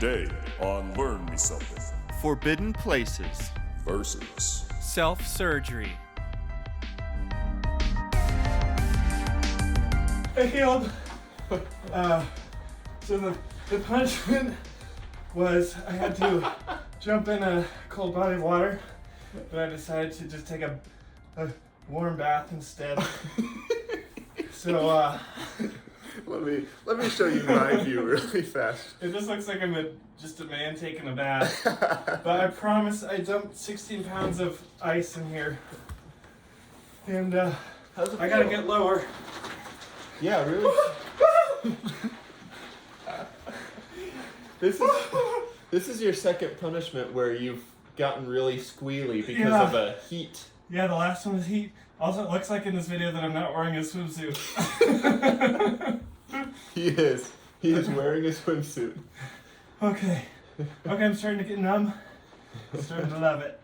Today on Learn Me Something Forbidden places versus self-surgery. I healed. So the punishment was I had to jump in a cold body of water, but I decided to just take a warm bath instead. So let me show you my view really fast. it just looks like I'm just a man taking a bath. But I promise I dumped 16 pounds of ice in here, and I gotta get lower. Yeah, really. This is your second punishment where you've gotten really squealy because of a heat. Yeah, the last one was heat. Also, it looks like in this video that I'm not wearing a swimsuit. He is wearing a swimsuit. Okay, I'm starting to get numb. I'm starting to love it.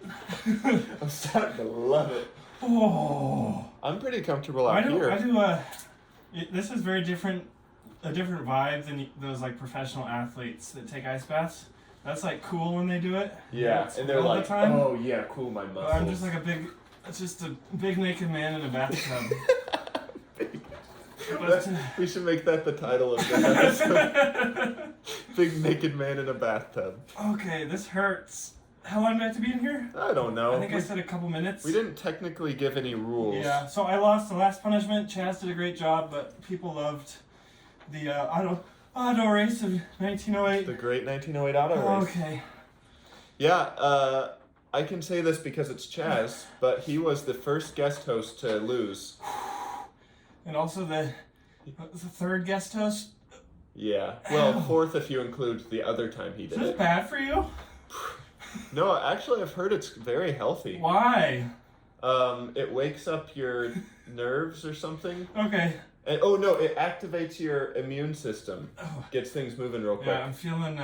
I'm starting to love it. Oh, I'm pretty comfortable out here. This is very different, a different vibe than those like professional athletes that take ice baths. That's like cool when they do it. Yeah, and they're all like, the time. oh yeah, cool my muscles. But I'm just like a big naked man in a bathtub. We should make that the title of this episode. Big naked man in a bathtub. Okay, this hurts. How long do I have to be in here? I don't know. I think I said a couple minutes. We didn't technically give any rules. Yeah, so I lost the last punishment. Chaz did a great job, but people loved the auto race of 1908. The great 1908 auto race. Okay. Yeah, I can say this because it's Chaz, but he was the first guest host to lose. And also the third guest host. Yeah. Well, fourth if you include the other time he did Is this it. bad for you? No, actually I've heard it's very healthy. Why? It wakes up your nerves or something. Okay. And, oh no, it activates your immune system. Gets things moving real quick. Yeah, I'm feeling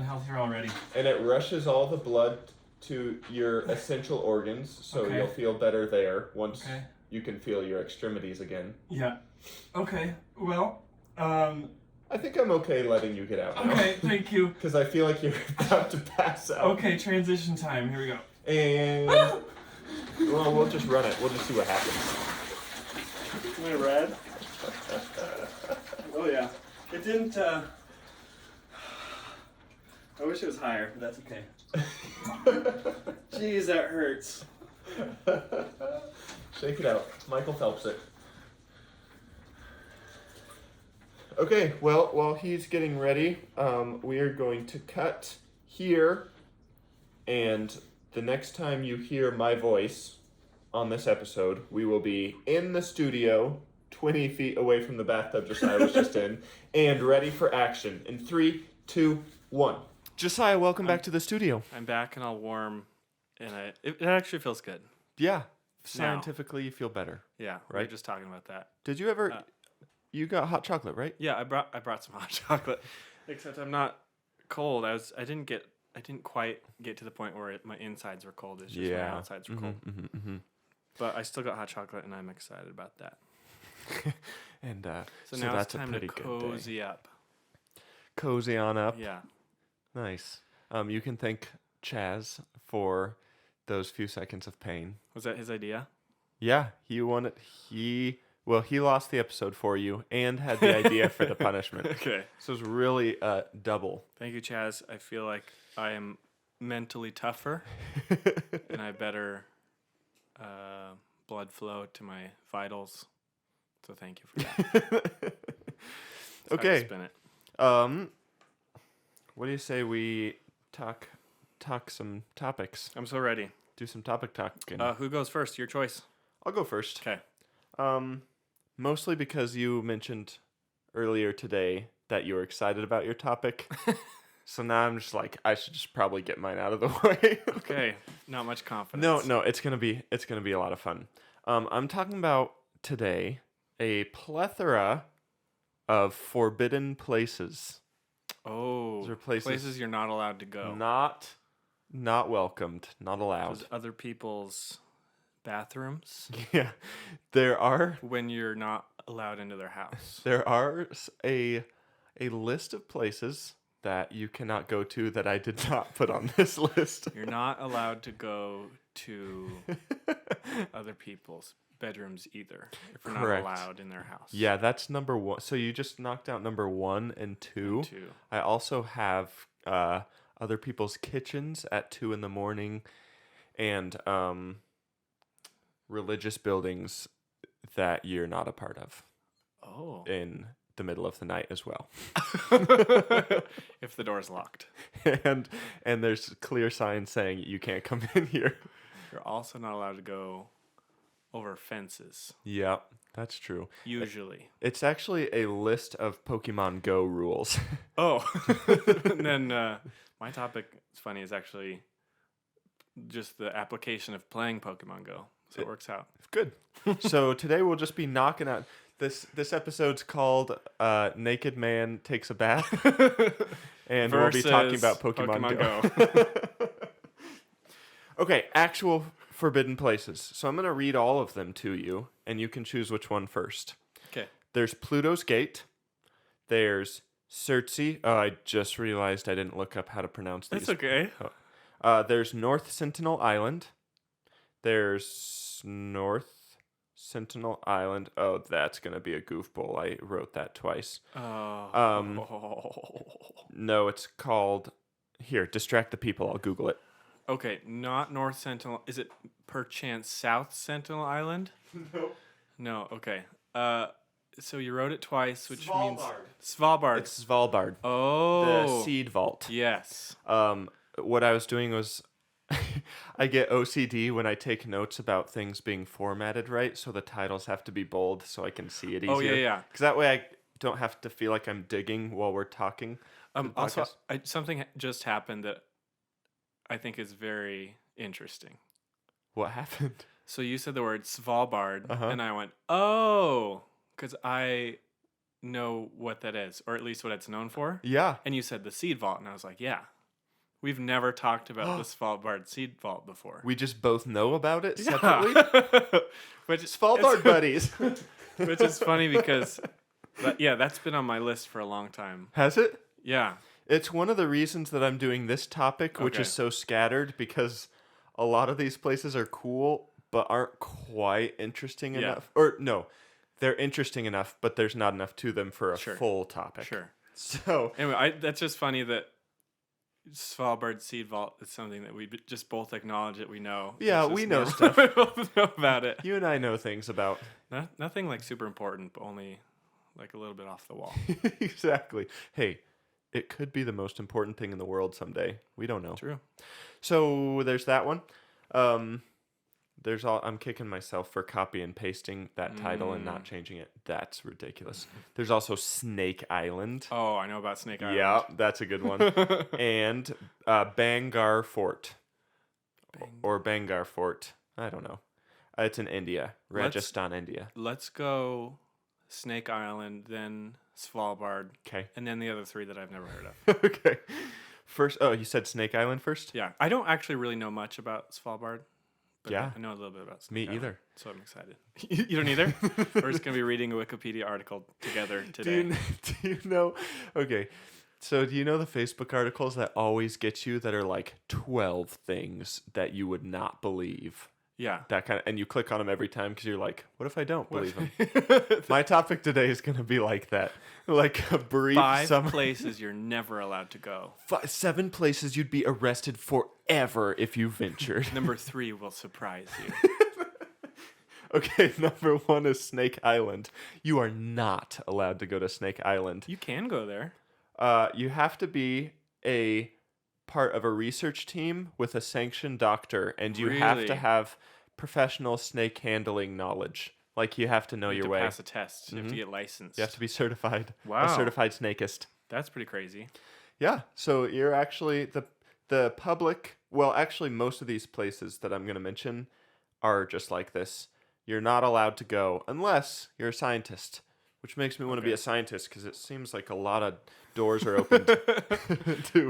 healthier already. And it rushes all the blood to your essential organs, so Okay. you'll feel better there once you can feel your extremities again. Yeah. Okay. Well, I think I'm okay letting you get out now. okay, thank you. Because I feel like you're about to pass out. Okay, transition time. Here we go. And well, we'll just run it. We'll just see what happens. Am I red? Oh yeah. It didn't. I wish it was higher, but that's okay. Jeez, that hurts. Shake it out. Michael Phelps it. Okay, well, while he's getting ready, we are going to cut here, and the next time you hear my voice on this episode, we will be in the studio, 20 feet away from the bathtub Josiah was just in, and ready for action. In 3, 2, 1. Josiah, welcome back to the studio. I'm back and all warm, and it actually feels good. Yeah, scientifically you feel better. Yeah, Right? We were just talking about that. Did you ever... You got hot chocolate, right? Yeah, I brought some hot chocolate. Except I'm not cold. I didn't quite get to the point where my insides were cold. It's just my outsides were cold. But I still got hot chocolate, and I'm excited about that. And so now that's it's time a pretty to good day. cozy up. Cozy on up. Yeah. Nice. You can thank Chaz for those few seconds of pain. Was that his idea? Yeah, he won it. He lost the episode for you and had the idea for the punishment. Okay. So it was really double. Thank you, Chaz. I feel like I am mentally tougher, and I better blood flow to my vitals. So thank you for that. Okay. Spin it. What do you say we talk some topics? I'm so ready. Do some topic talking. Who goes first? Your choice. I'll go first. Okay. Mostly because you mentioned earlier today that you were excited about your topic. So now I'm just like, I should just probably get mine out of the way. Okay. Not much confidence. No, it's gonna be a lot of fun. I'm talking about today a plethora of forbidden places. Oh, These are places you're not allowed to go. Not welcomed, not allowed. Those other people's bathrooms. Yeah, there are When you're not allowed into their house. a list of places that you cannot go to that I did not put on this list. You're not allowed to go to other people's bedrooms either if we're Correct. not allowed in their house. Yeah, that's number 1. So you just knocked out number 1 and 2. I also have other people's kitchens at 2 in the morning, and religious buildings that you're not a part of. Oh. In the middle of the night as well. If the door's locked. And there's clear signs saying you can't come in here. You're also not allowed to go over fences. Yeah, that's true. Usually. It's actually a list of Pokemon Go rules. Oh. And then my topic, it's funny, is actually just the application of playing Pokemon Go. So it works out. Good. So today we'll just be knocking out... This episode's called Naked Man Takes a Bath. And we'll be talking about Pokemon Go. Okay, actual forbidden places. So I'm going to read all of them to you, and you can choose which one first. Okay. There's Pluto's Gate. There's Surtsey. Oh, I just realized I didn't look up how to pronounce these. That's okay. There's North Sentinel Island. There's North Sentinel Island. Oh, that's going to be a goofball. I wrote that twice. No, it's called... Here, distract the people. I'll Google it. Okay, not North Sentinel. Is it perchance South Sentinel Island? No. No, okay. So you wrote it twice, which Svalbard. means... Svalbard. It's Svalbard. Oh. The seed vault. Yes. What I was doing was... I get OCD when I take notes about things being formatted right, so the titles have to be bold so I can see it easier. Oh, yeah. Because that way I don't have to feel like I'm digging while we're talking. Also, something just happened that I think is very interesting. What happened? So you said the word Svalbard, Uh-huh. and I went, oh, because I know what that is, or at least what it's known for. Yeah. And you said the seed vault, and I was like, yeah. We've never talked about the Svalbard seed vault before. We just both know about it Yeah. separately? Which Svalbard buddies. Which is funny because, that's been on my list for a long time. Has it? Yeah. It's one of the reasons that I'm doing this topic, which is so scattered, because a lot of these places are cool, but aren't quite interesting enough. Or, no, they're interesting enough, but there's not enough to them for a full topic. Sure. So, anyway, that's just funny that Svalbard seed vault is something that we just both acknowledge that we know. yeah, we know stuff. We both know about it. You and I know things about. Nothing like super important, but only like a little bit off the wall. Exactly. Hey, it could be the most important thing in the world someday. We don't know. True. So there's that one. I'm kicking myself for copy and pasting that title and not changing it. That's ridiculous. There's also Snake Island. Oh, I know about Snake Island. Yeah, that's a good one. And Bangar Fort. Or Bangar Fort. I don't know. It's in India. Rajasthan, India. Let's go Snake Island, then Svalbard. Okay. And then the other three that I've never heard of. Okay. First, you said Snake Island first? Yeah. I don't actually really know much about Svalbard. But Yeah. I know a little bit about Snake Me Island, either. so I'm excited. You don't either? We're just going to be reading a Wikipedia article together today. Do you know? Okay. So do you know the Facebook articles that always get you that are like 12 things that you would not believe? Yeah. That kind of, and you click on them every time because you're like, what if I don't believe them? My topic today is going to be like that. Like a brief 5 summary. places you're never allowed to go. 7 places you'd be arrested forever if you ventured. Number 3 will surprise you. Okay, number 1 is Snake Island. You are not allowed to go to Snake Island. You can go there. You have to be a part of a research team with a sanctioned doctor, and you have Really? to have professional snake handling knowledge. Like, you have to know You your have to way. pass a test. You have to get licensed. You have to be certified. Wow. A certified snakeist. That's pretty crazy. Yeah, so you're actually the public. Well, actually, most of these places that I'm going to mention are just like this. You're not allowed to go unless you're a scientist, which makes me want to be a scientist because it seems like a lot of doors are opened to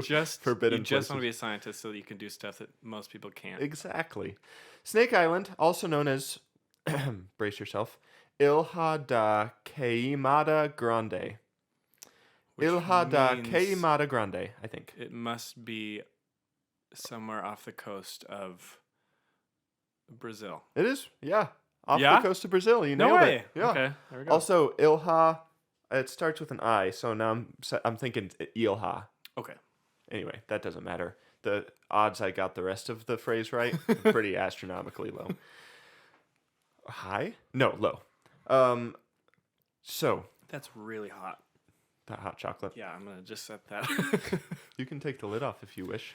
forbidden You just places. want to be a scientist so that you can do stuff that most people can't. Exactly. Snake Island, also known as, brace yourself, Ilha da Queimada Grande. which Ilha da means Queimada Grande, I think. it must be somewhere off the coast of Brazil. It is, yeah. Off Yeah? the coast of Brazil. You No nailed way. it. Yeah. Okay, there we go. Also, Ilha, it starts with an I, so now I'm thinking Ilha. Okay. Anyway, that doesn't matter. The odds I got the rest of the phrase right are pretty astronomically low. High? No, low. So That's really hot. that hot chocolate. Yeah, I'm going to just set that. You can take the lid off if you wish.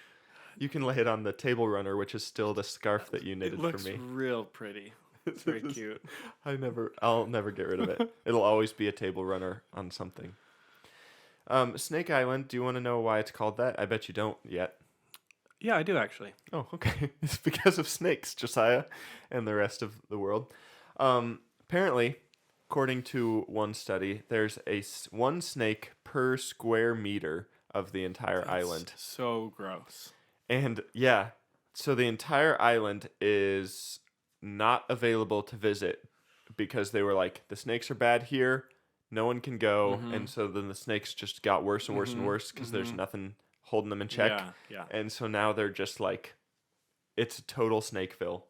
You can lay it on the table runner, which is still the scarf that you It knitted looks for me. real pretty. It's very cute. I'll never get rid of it. It'll always be a table runner on something. Snake Island, do you want to know why it's called that? I bet you don't yet. Yeah, I do actually. Oh, okay. It's because of snakes, Josiah, and the rest of the world. Apparently, according to one study, there's one snake per square meter of the entire island. So gross. And yeah, so the entire island is not available to visit because they were like, the snakes are bad here, no one can go, and so then the snakes just got worse and worse and worse because there's nothing holding them in check. Yeah. And so now they're just like, it's a total Snakeville.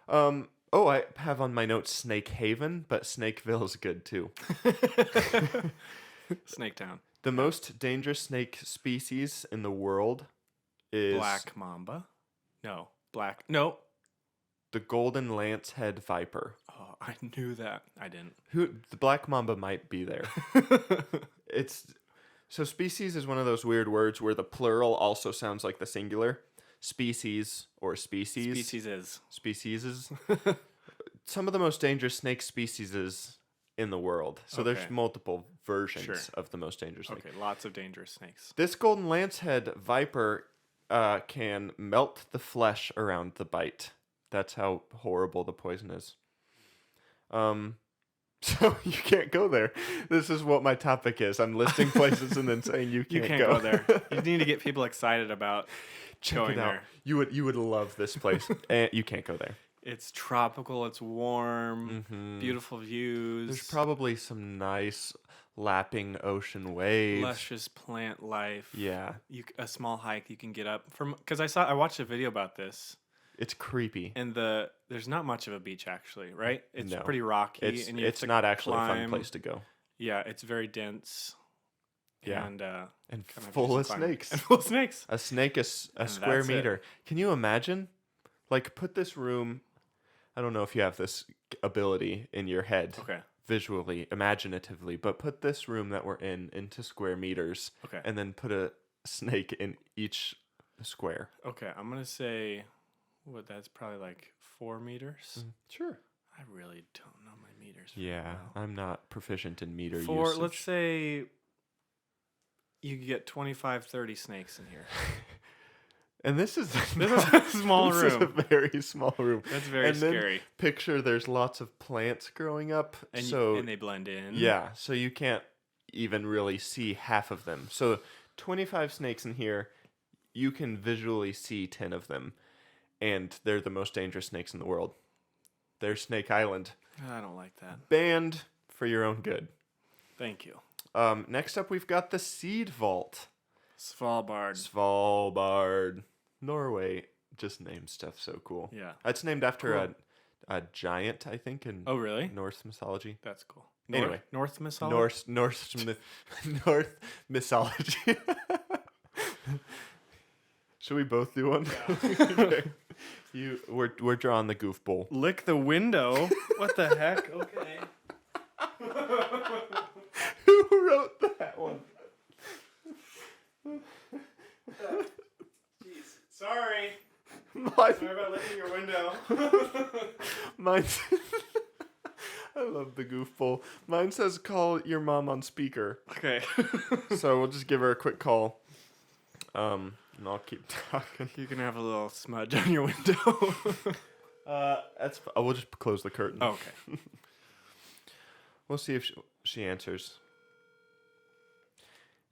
I have on my notes Snake Haven, but Snakeville is good too. Snake Town. The most dangerous snake species in the world is Black mamba. No. the golden lancehead viper. Oh, I knew that. I didn't. The black mamba might be there. So species is one of those weird words where the plural also sounds like the singular. Species or species. Species. Some of the most dangerous snake species in the world. So Okay. there's multiple versions of the most dangerous snake. Okay, lots of dangerous snakes. This golden lancehead viper can melt the flesh around the bite. That's how horrible the poison is. So you can't go there. This is what my topic is. I'm listing places and then saying you can't, go there. You need to get people excited about Check going it out. there. You would love this place. And you can't go there. It's tropical. It's warm. Beautiful views. There's probably some nice lapping ocean waves. luscious plant life. Yeah, A small hike you can get up from. Because I watched a video about this. it's creepy. And there's not much of a beach actually, right? It's No. pretty rocky. It's and you have to not actually a fun climb. place to go. Yeah, it's very dense. Yeah. And And kind of full of just climbing. snakes. And full of snakes. A snake is a And square that's it. meter. Can you imagine? Like, put this room. I don't know if you have this ability in your head. Okay. Visually, imaginatively, but put this room that we're in into square meters. Okay. And then put a snake in each square. Okay, I'm gonna say, that's probably like 4 meters. Sure. I really don't know my meters. Yeah, well. I'm not proficient in meter For usage. let's say you could get 25, 30 snakes in here. And this is This is a small this room. is a very small room. That's very And then scary. Picture there's lots of plants growing up, And so they blend in. yeah, so you can't even really see half of them. So 25 snakes in here, you can visually see 10 of them, and they're the most dangerous snakes in the world. They're Snake Island. I don't like that. Banned for your own good. Thank you. Next up, we've got the Seed Vault. Svalbard. Norway. Just name stuff so cool. Yeah. It's named after Cool. a giant, I think, in Oh, really? Norse mythology. That's cool. Anyway. North mythology. North mythology. Should we both do one? Okay. We're drawing the goofball. Lick the window. What the heck? Okay. Who wrote that one? Jeez. Sorry. Mine, Sorry about licking your window. mine's I love the goofball. Mine says call your mom on speaker. Okay. So we'll just give her a quick call. And I'll keep talking. You can have a little smudge on your window. We'll just close the curtain. Oh, okay. We'll see if she answers.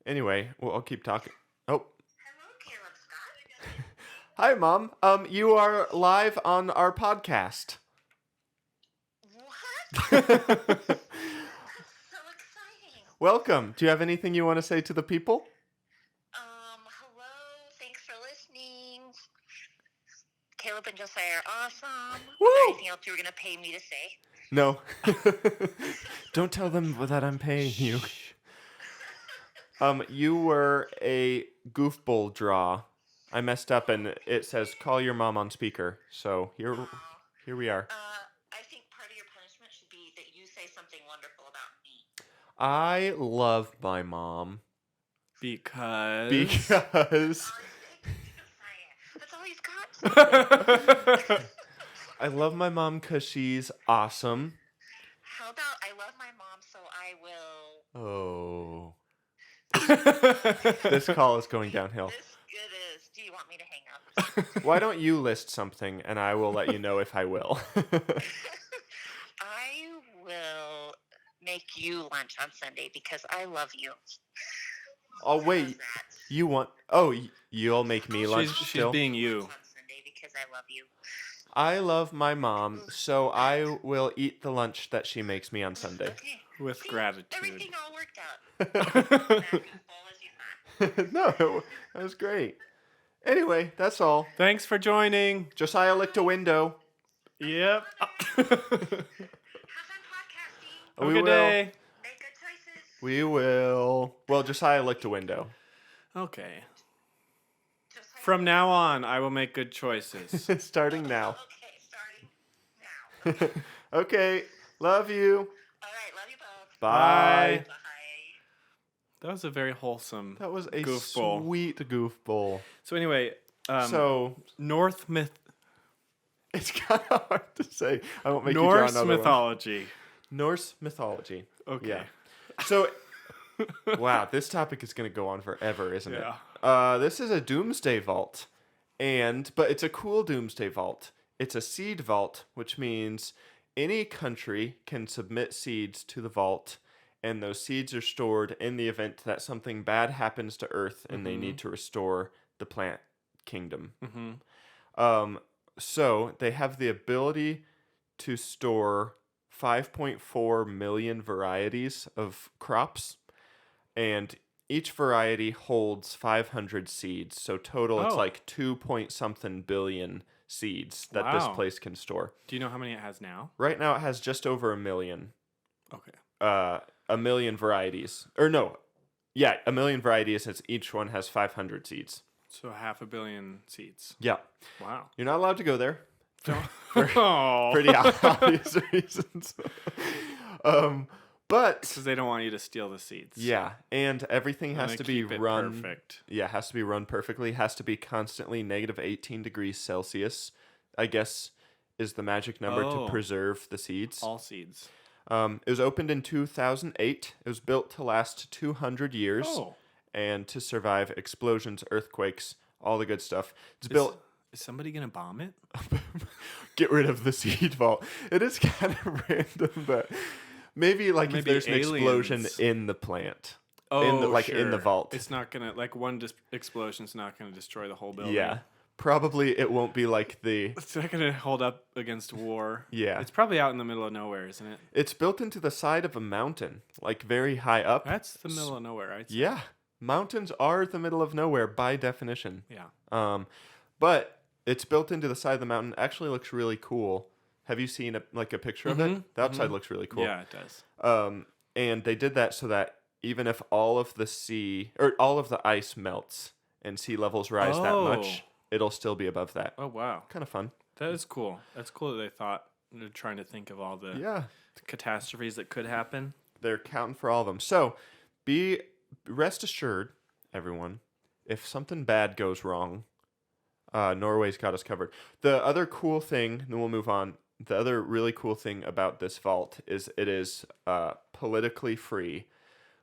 Anyway, well, I'll keep talking. Oh. Hello, Caleb Scott. Hi, Mom. You are live on our podcast. What? That's so exciting. Welcome. Do you have anything you want to say to the people? Hello. Thanks for listening. Caleb and Josiah are awesome. Woo! Is there anything else you were gonna pay me to say? No. Don't tell them that I'm paying you. You were a goofball draw. I messed up and it says call your mom on speaker. So here we are. I think part of your punishment should be that you say something wonderful about me. I love my mom Because. because That's all he's got. I love my mom because she's awesome. How about I love my mom, so I will. Oh. This call is going downhill. It is. Do you want me to hang up? Why don't you list something and I will let you know if I will. I will make you lunch on Sunday because I love you. Oh, How's wait. that? You want... Oh, you'll make me lunch She's still? being you. On Sunday because I love you. I love my mom, so I will eat the lunch that she makes me on Sunday. Okay. With See, gratitude. Everything all worked out. Not as full as you thought. No, that was great. Anyway, that's all. Thanks for joining. Josiah licked a window. Yep. Have fun podcasting. Have a We good will. day. Make good choices. We will. Well, Josiah licked a window. Okay. Just like- From now on, I will make good choices. Starting now. Okay, starting now. Okay, love you. All right, love you both. Bye. Bye. That was a very wholesome. That was a Goofball. sweet goofball. So anyway, So, North it's kind of hard to say. I won't make you draw Norse another one. mythology. Norse mythology. Okay. Yeah. So, wow, this topic is going to go on forever, isn't Yeah. it? This is a doomsday vault, but it's a cool doomsday vault. It's a seed vault, which means any country can submit seeds to the vault, and those seeds are stored in the event that something bad happens to Earth and they need to restore the plant kingdom. Mm-hmm. So they have the ability to store 5.4 million varieties of crops, and each variety holds 500 seeds. So total, it's Oh. like 2-point-something billion seeds that this Wow. place can store. Do you know how many it has now? Right now, it has just over 1 million. Okay. 1 million varieties. Or no, yeah, 1 million varieties, and each one has 500 seeds. So 500 million seeds. Yeah. Wow. You're not allowed to go there. Oh. Pretty obvious reasons. But Because they don't want you to steal the seeds. yeah, and everything And has they to be keep it run perfect. Yeah, has to be run perfectly. Has to be constantly negative 18 degrees Celsius, I guess, is the magic number Oh. to preserve the seeds. All seeds. It was opened in 2008. It was built to last 200 years Oh. and to survive explosions, earthquakes, all the good stuff. It's built. Is somebody going to bomb it? Get rid of the seed vault. It is kind of random, but maybe if Maybe there's an explosion aliens. in the plant. Oh, in the sure. vault. It's not going to, like, one explosion's not going to destroy the whole building. Yeah. Probably it won't be like the... It's not going to hold up against war. Yeah. It's probably out in the middle of nowhere, isn't it? It's built into the side of a mountain, like very high up. That's the middle of nowhere, right? Yeah. Mountains are the middle of nowhere by definition. Yeah. But it's built into the side of the mountain. Actually looks really cool. Have you seen a picture of it? The outside looks really cool. Yeah, it does. And they did that so that even if all of the ice melts and sea levels rise that much, it'll still be above that. Oh, wow. Kind of fun. That is cool. That's cool that they thought, they're trying to think of all the Yeah. catastrophes that could happen. They're counting for all of them. So rest assured, everyone, if something bad goes wrong, Norway's got us covered. The other cool thing, then we'll move on. The other really cool thing about this vault is it is politically free,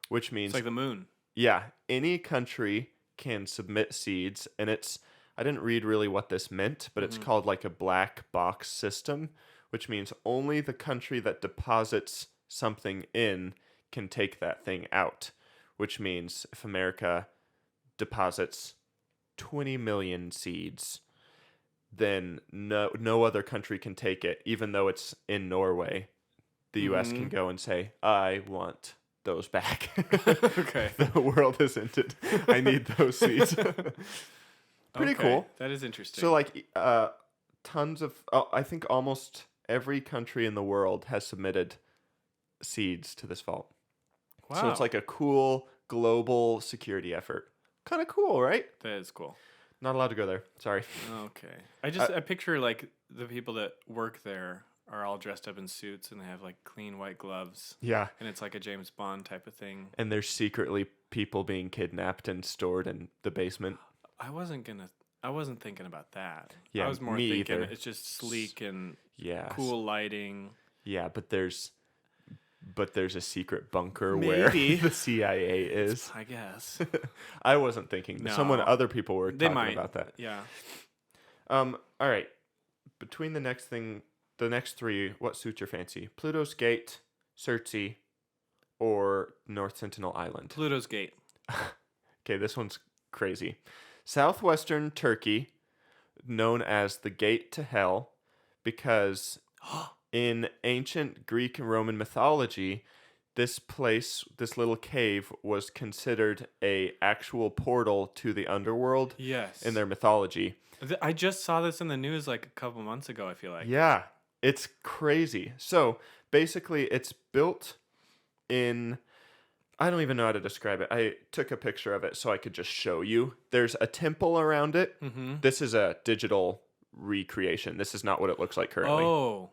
which means It's like the moon. yeah, any country can submit seeds, and I didn't read really what this meant, but it's called like a black box system, which means only the country that deposits something in can take that thing out, which means if America deposits 20 million seeds, then no other country can take it, even though it's in Norway. The U.S. can go and say, I want those back. Okay. The world has ended. I need those seeds. Pretty cool. That is interesting. So like tons of I think almost every country in the world has submitted seeds to this vault. wow. So it's like a cool global security effort. Kind of cool, right? that is cool. Not allowed to go there. Sorry. Okay. I picture like the people that work there are all dressed up in suits and they have like clean white gloves Yeah. and it's like a James Bond type of thing. And there's secretly people being kidnapped and stored in the basement. I wasn't thinking about that. Yeah, I was more me thinking either. it's just sleek and Yeah. cool lighting. Yeah, but there's a secret bunker Maybe. where the CIA is. I guess. I wasn't thinking. No. Other people were They talking might. about that. Yeah. All right. Between the next 3, what suits your fancy? Pluto's Gate, Surtsey, or North Sentinel Island? Pluto's Gate. Okay, this one's crazy. Southwestern Turkey, known as the Gate to Hell, because in ancient Greek and Roman mythology, this little cave, was considered a actual portal to the underworld Yes. in their mythology. I just saw this in the news like a couple months ago, I feel like. Yeah, it's crazy. So basically, it's built in. I don't even know how to describe it. I took a picture of it so I could just show you. There's a temple around it. Mm-hmm. This is a digital recreation. This is not what it looks like currently. Oh.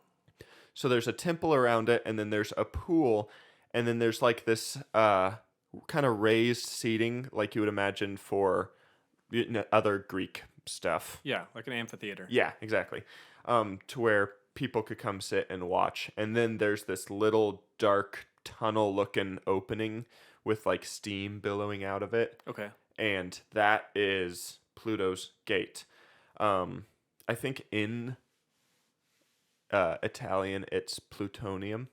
So there's a temple around it, and then there's a pool, and then there's like this kind of raised seating, like you would imagine for other Greek stuff. Yeah, like an amphitheater. Yeah, exactly. To where people could come sit and watch. And then there's this little dark tunnel-looking opening with like steam billowing out of it. Okay. And that is Pluto's Gate. I think in Italian, it's plutonium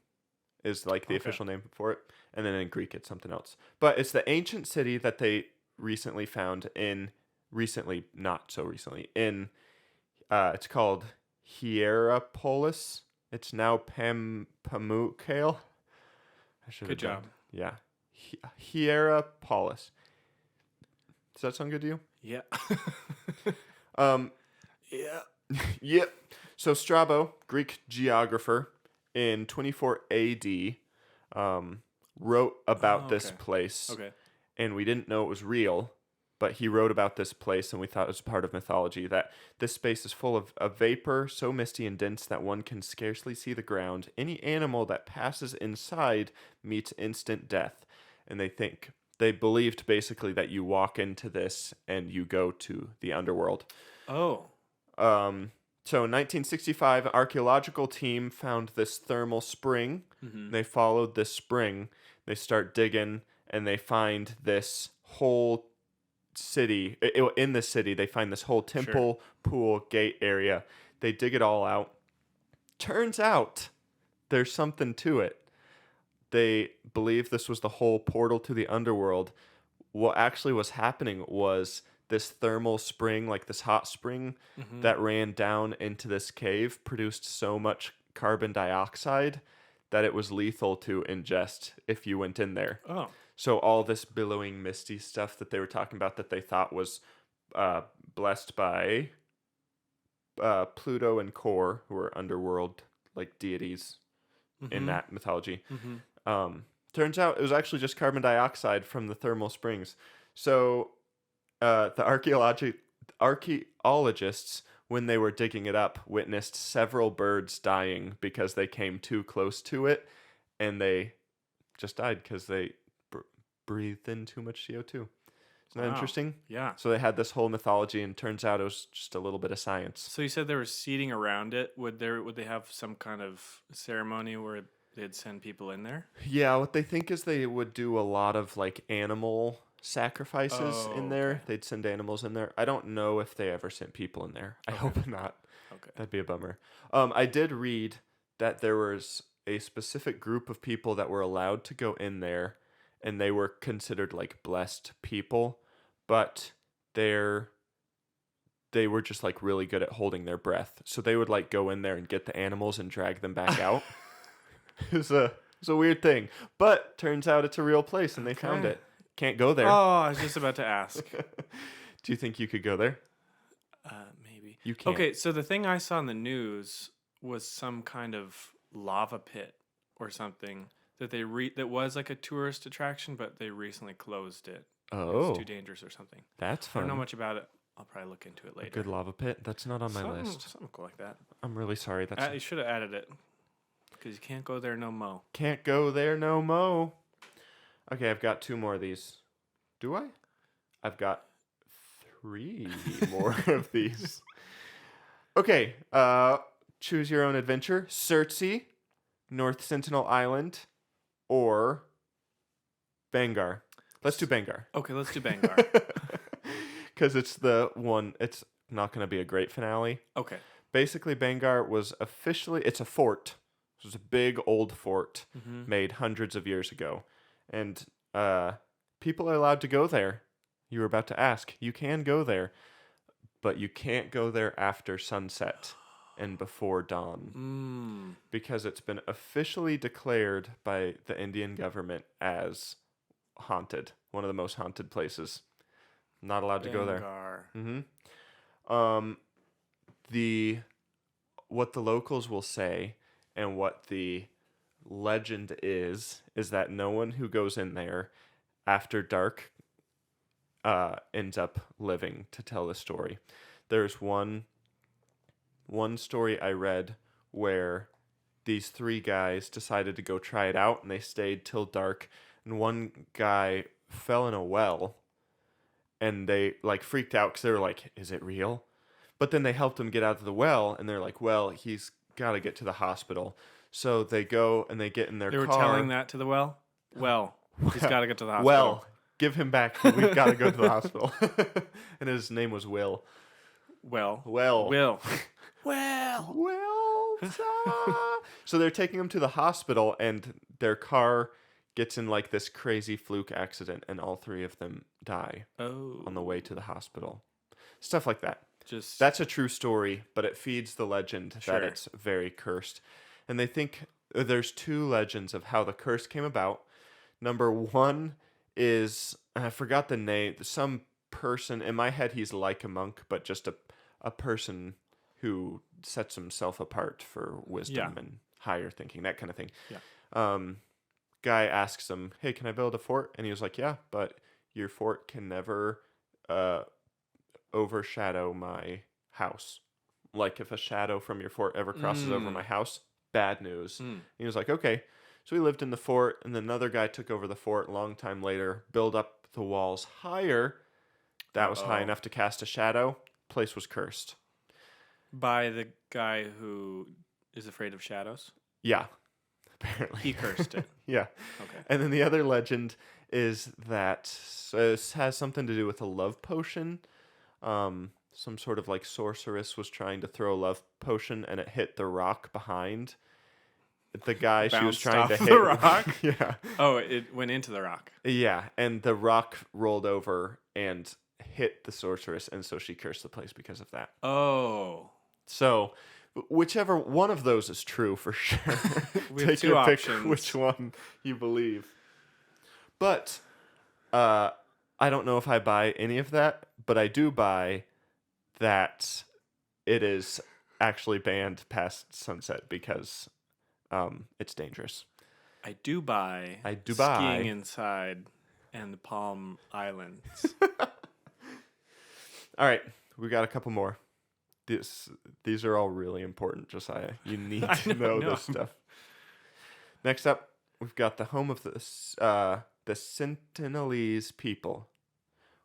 is like the official name for it. And then in Greek, it's something else. But it's the ancient city that they recently found not so recently, it's called Hierapolis. It's now Pamukkale. Good job. Yeah. Hierapolis. Does that sound good to you? Yeah. Yeah. Yep. So Strabo, Greek geographer, in 24 AD, wrote about this place. Okay. And we didn't know it was real, but he wrote about this place, and we thought it was part of mythology, that this space is full of a vapor so misty and dense that one can scarcely see the ground. Any animal that passes inside meets instant death. And they believed basically that you walk into this and you go to the underworld. Oh. So in 1965, an archaeological team found this thermal spring. Mm-hmm. They followed this spring. They start digging, and they find this whole city. In the city, they find this whole temple, pool, gate area. They dig it all out. Turns out there's something to it. They believe this was the whole portal to the underworld. What actually was happening was this thermal spring, like this hot spring that ran down into this cave, produced so much carbon dioxide that it was lethal to ingest if you went in there. Oh. So all this billowing, misty stuff that they were talking about that they thought was blessed by Pluto and Kor, who are underworld like deities in that mythology. Mm-hmm. Turns out it was actually just carbon dioxide from the thermal springs. So the archaeologists, when they were digging it up, witnessed several birds dying because they came too close to it, and they just died because they breathed in too much CO2. Isn't that interesting? Yeah. So they had this whole mythology, and turns out it was just a little bit of science. So you said there was seating around it. Would they have some kind of ceremony where they'd send people in there? Yeah, what they think is they would do a lot of like animal sacrifices in there. Okay. They'd send animals in there. I don't know if they ever sent people in there. I hope not. Okay. That'd be a bummer. I did read that there was a specific group of people that were allowed to go in there, and they were considered like blessed people, but they were just like really good at holding their breath. So they would like go in there and get the animals and drag them back out. It was was a weird thing. But turns out it's a real place, and they found it. Can't go there. Oh, I was just about to ask. Do you think you could go there? Maybe. You can't. Okay, so the thing I saw in the news was some kind of lava pit or something that that was like a tourist attraction, but they recently closed it. Oh. It's too dangerous or something. That's I fun. don't know much about it. I'll probably look into it later. A good lava pit? That's not on my list. Something cool like that. I'm really sorry. You should have added it. Because you can't go there no mo. Can't go there no mo. Okay, I've got 2 more of these. Do I? I've got 3 more of these. Okay, choose your own adventure. Surtsey, North Sentinel Island, or Bangar. Let's do Bangar. Okay, let's do Bangar. Because it's the one, it's not going to be a great finale. Okay. Basically, Bangar was it's a fort. It was a big old fort made hundreds of years ago. And people are allowed to go there. You were about to ask. You can go there, but you can't go there after sunset and before dawn. Because it's been officially declared by the Indian government as haunted. One of the most haunted places. Not allowed to go there. What the locals will say and what the legend is that no one who goes in there after dark ends up living to tell the story. There's one story I read where these 3 guys decided to go try it out, and they stayed till dark, and one guy fell in a well, and they like freaked out because they were like, is it real? But then they helped him get out of the well, and they're like, well, he's got to get to the hospital. So they go and they get in their car. They were telling that to the well? Well, he's got to get to the hospital. Well, give him back. We've got to go to the hospital. And his name was Will. Will. Will. So they're taking him to the hospital, and their car gets in like this crazy fluke accident, and all 3 of them die on the way to the hospital. Stuff like that. That's a true story, but it feeds the legend that it's very cursed. And they think there's 2 legends of how the curse came about. Number 1 is, I forgot the name, some person, in my head he's like a monk, but just a person who sets himself apart for wisdom and higher thinking, that kind of thing. Guy asks him, hey, can I build a fort? And he was like, yeah, but your fort can never overshadow my house. Like if a shadow from your fort ever crosses over my house, bad news. He was like, okay. So he lived in the fort, and then another guy took over the fort a long time later, built up the walls higher. That was high enough to cast a shadow. Place was cursed. By the guy who is afraid of shadows? Yeah. Apparently. He cursed it. Yeah. Okay. And then the other legend is that it has something to do with a love potion. Some sort of like sorceress was trying to throw a love potion, and it hit the rock behind the guy she was trying to hit. The rock? Yeah. Oh, it went into the rock. Yeah, and the rock rolled over and hit the sorceress, and so she cursed the place because of that. Oh. So, whichever one of those is true for sure. We Take have 2 your options. pick which one you believe. But I don't know if I buy any of that, but I do buy that it is actually banned past sunset because it's dangerous. I do buy skiing inside and the Palm Islands. All right, we got a couple more. These are all really important, Josiah. You need to know this stuff. Next up, we've got the home of the Sentinelese people,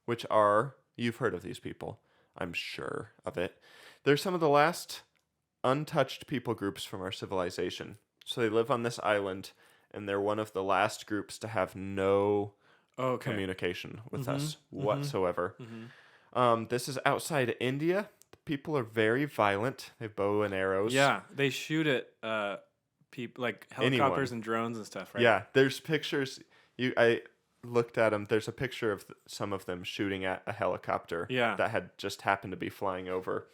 which are, you've heard of these people, I'm sure of it. They're some of the last untouched people groups from our civilization. So they live on this island, and they're one of the last groups to have no communication with us whatsoever. This is outside India. The people are very violent. They have bow and arrows. Yeah, they shoot at people like helicopters and drones and stuff, right? Yeah, there's pictures. I looked at them. There's a picture of some of them shooting at a helicopter that had just happened to be flying over.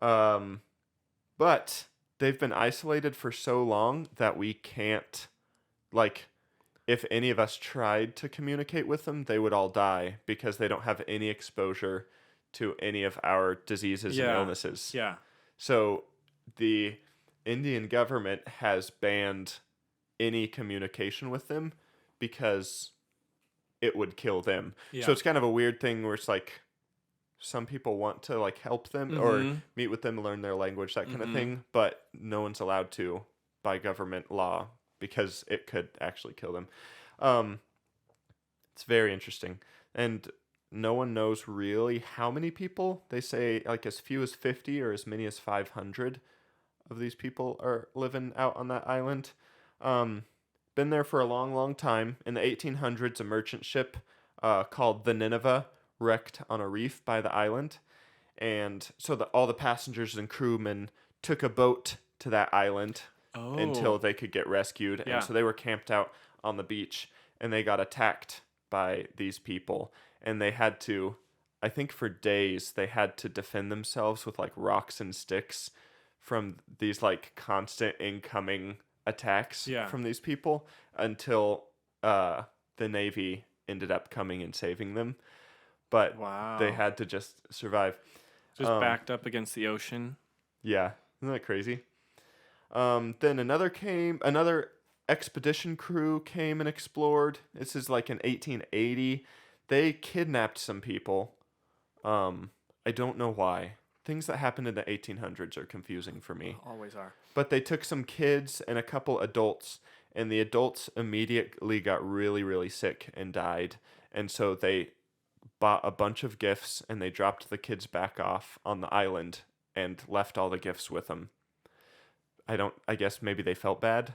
But they've been isolated for so long that we can't like, if any of us tried to communicate with them, they would all die because they don't have any exposure to any of our diseases and illnesses. Yeah. So the Indian government has banned any communication with them because it would kill them. Yeah. So it's kind of a weird thing where it's like some people want to like help them or meet with them, learn their language, that kind of thing, but no one's allowed to by government law because it could actually kill them. It's very interesting. And no one knows really how many people. They say like as few as 50 or as many as 500 of these people are living out on that island. Been there for a long, long time. In the 1800s, a merchant ship called the Nineveh wrecked on a reef by the island. And so all the passengers and crewmen took a boat to that island until they could get rescued. Yeah. And so they were camped out on the beach and they got attacked by these people. And they had to, I think for days, they had to defend themselves with like rocks and sticks from these like constant incoming attacks from these people until the Navy ended up coming and saving them. But they had to just survive. Just backed up against the ocean. Yeah. Isn't that crazy? Then another expedition crew came and explored. This is like in 1880. They kidnapped some people. I don't know why. Things that happened in the 1800s are confusing for me. Always are. But they took some kids and a couple adults, and the adults immediately got really, really sick and died. And so they bought a bunch of gifts, and they dropped the kids back off on the island and left all the gifts with them. I guess maybe they felt bad.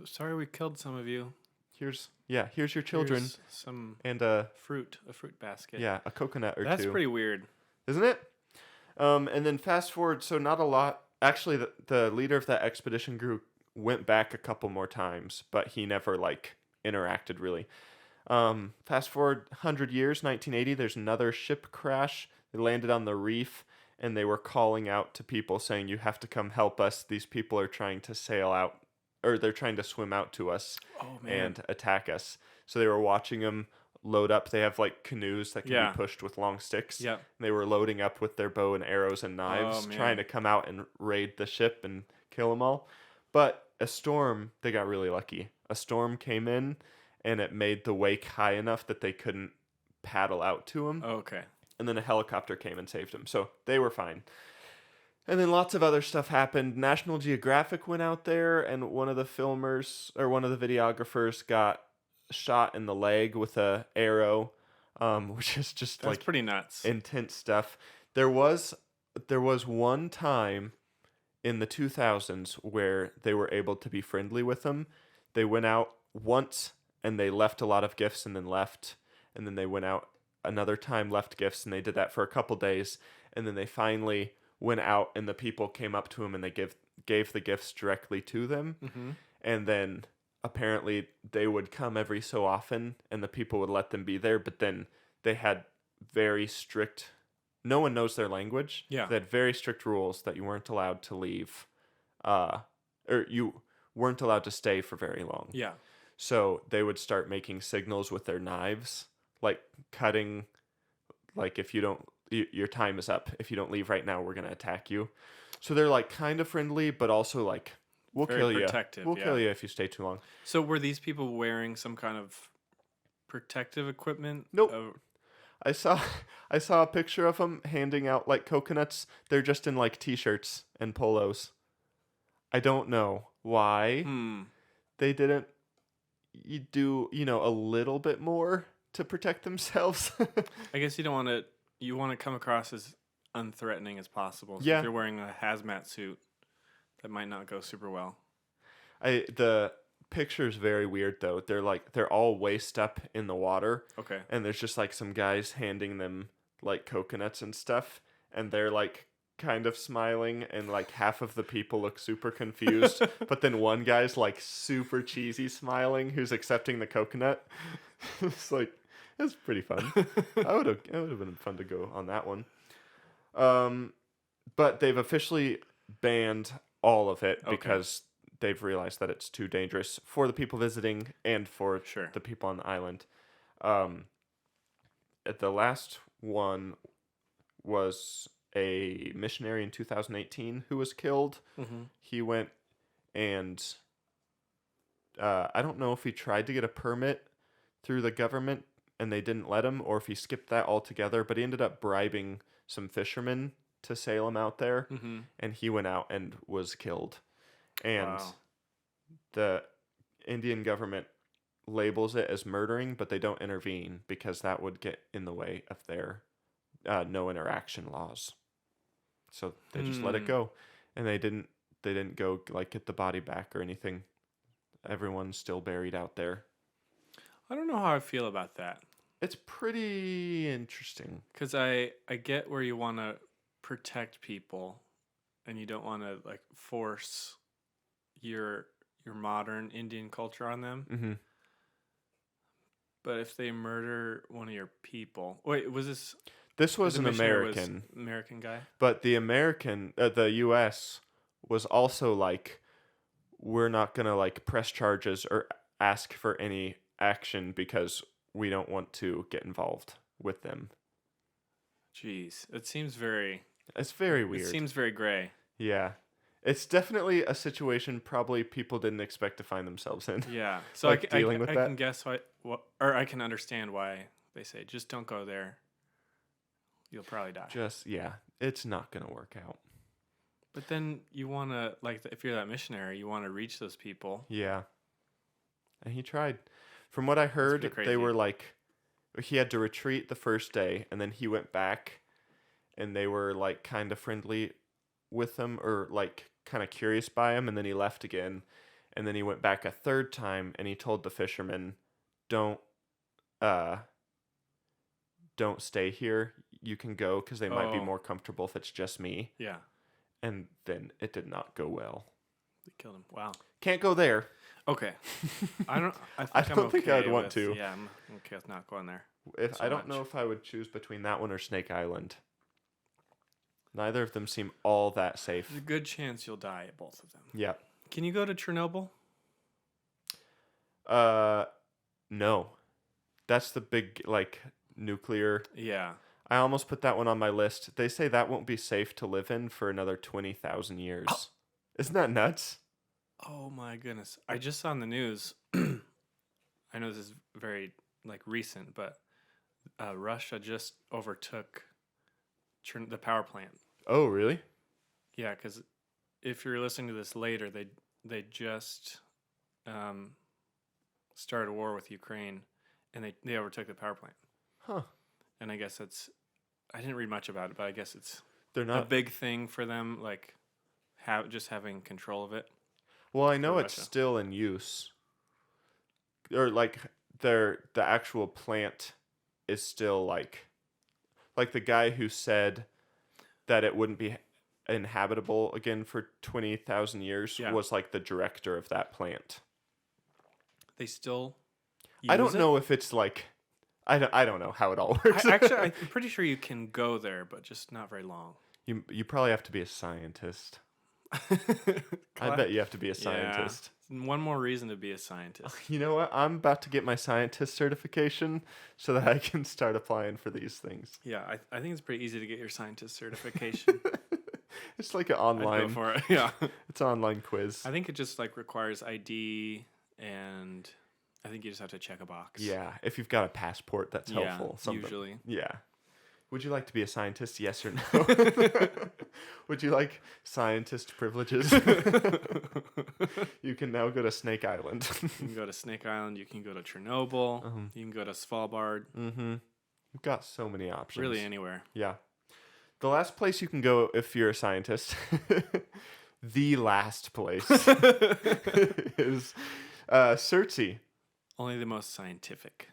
Sorry we killed some of you. Here's your children. Here's some and a fruit basket. Yeah, a coconut or That's two. That's pretty weird. Isn't it? And then fast forward, so not a lot. Actually, the leader of that expedition group went back a couple more times, but he never like interacted really. Fast forward 100 years, 1980, there's another ship crash. They landed on the reef, and they were calling out to people saying, "You have to come help us. These people are trying to sail out, or they're trying to swim out to us and attack us." So they were watching them load up. They have like canoes that can be pushed with long sticks. Yeah. And they were loading up with their bow and arrows and knives, trying to come out and raid the ship and kill them all. But they got really lucky. A storm came in, and it made the wake high enough that they couldn't paddle out to them. Okay. And then a helicopter came and saved them. So they were fine. And then lots of other stuff happened. National Geographic went out there, and one of the videographers got shot in the leg with a arrow, which is just That's pretty nuts. Intense stuff. There was one time in the 2000s where they were able to be friendly with them. They went out once and they left a lot of gifts and then left, and then they went out another time, left gifts, and they did that for a couple days, and then they finally went out and the people came up to them and they gave the gifts directly to them. And then apparently they would come every so often and the people would let them be there, but then they had very strict, no one knows their language. Yeah. They had very strict rules that you weren't allowed to leave, or you weren't allowed to stay for very long. Yeah. So they would start making signals with their knives, like cutting, like if you don't, your time is up. If you don't leave right now, we're going to attack you. So they're like kind of friendly, but also like, we'll kill you. We'll kill you if you stay too long. So were these people wearing some kind of protective equipment? Nope. I saw a picture of them handing out like coconuts. They're just in like t-shirts and polos. I don't know why they didn't do, a little bit more to protect themselves. I guess you want to come across as unthreatening as possible. So if you're wearing a hazmat suit, that might not go super well. The picture is very weird though. They're all waist up in the water. Okay. And there's just like some guys handing them like coconuts and stuff, and they're like kind of smiling, and like half of the people look super confused, but then one guy's like super cheesy smiling who's accepting the coconut. It's pretty fun. It would have been fun to go on that one. But they've officially banned all of it because they've realized that it's too dangerous for the people visiting and for Sure. the people on the island. At the last one was a missionary in 2018 who was killed. Mm-hmm. He went and I don't know if he tried to get a permit through the government and they didn't let him, or if he skipped that altogether, but he ended up bribing some fishermen to sail him out there, and he went out and was killed. And the Indian government labels it as murdering, but they don't intervene because that would get in the way of their no interaction laws. So they just let it go, and they didn't go like get the body back or anything. Everyone's still buried out there. I don't know how I feel about that. It's pretty interesting. Because I get where you want to protect people, and you don't want to like force your modern Indian culture on them. Mm-hmm. But if they murder one of your people, wait, was this? This was the an missionary was American. American guy. But the the U.S. was also like, we're not gonna like press charges or ask for any action because we don't want to get involved with them. Jeez, it seems very. It's very weird. It seems very gray. Yeah. It's definitely a situation probably people didn't expect to find themselves in. Yeah. So Like I dealing with that? can guess or I can understand why they say just don't go there. You'll probably die. It's not going to work out. But then you want to, like, if you're that missionary, you want to reach those people. Yeah. And he tried. From what I heard, pretty they crazy. were like, he had to retreat the first day, and then he went back, and they were like kind of friendly with him, or like kind of curious by him, and then he left again, and then he went back a third time, and he told the fishermen, don't stay here, you can go, because they might be more comfortable if it's just me. Yeah. And then it did not go well. They killed him. Wow. Can't go there. Okay. I don't think I'd want to. Yeah, I'm okay with not going there. I don't know if I would choose between that one or Snake Island. Neither of them seem all that safe. There's a good chance you'll die at both of them. Yeah. Can you go to Chernobyl? No. That's the big, like, nuclear. Yeah. I almost put that one on my list. They say that won't be safe to live in for another 20,000 years. Oh. Isn't that nuts? Oh my goodness. I just saw on the news, I know this is very, like, recent, but Russia just overtook the power plant. Oh, really? Yeah, because if you're listening to this later, they just started a war with Ukraine, and they overtook the power plant. Huh. And I guess I didn't read much about it, but I guess it's They're not a big thing for them, like just having control of it. Well, I know it's Russia. still in use. Or like the actual plant is still like the guy who said that it wouldn't be inhabitable again for 20,000 years was like the director of that plant. They still I don't know if it's like I don't know how it all works. Actually, I'm pretty sure you can go there, but just not very long. You probably have to be a scientist. I bet you have to be a scientist. Yeah. One more reason to be a scientist. You know what? I'm about to get my scientist certification so that I can start applying for these things. Yeah, I think it's pretty easy to get your scientist certification. It's like an I'd online. go for it. Yeah. It's an online quiz. I think it just like requires ID, and I think you just have to check a box. Yeah, if you've got a passport, that's helpful. Usually. Yeah. Would you like to be a scientist? Yes or no? Would you like scientist privileges? You can now go to Snake Island. You can go to Snake Island. You can go to Chernobyl. You can go to Svalbard. Mm-hmm. You've got so many options. Really anywhere. Yeah. The last place you can go if you're a scientist, the last place, is Surtsey. Only the most scientific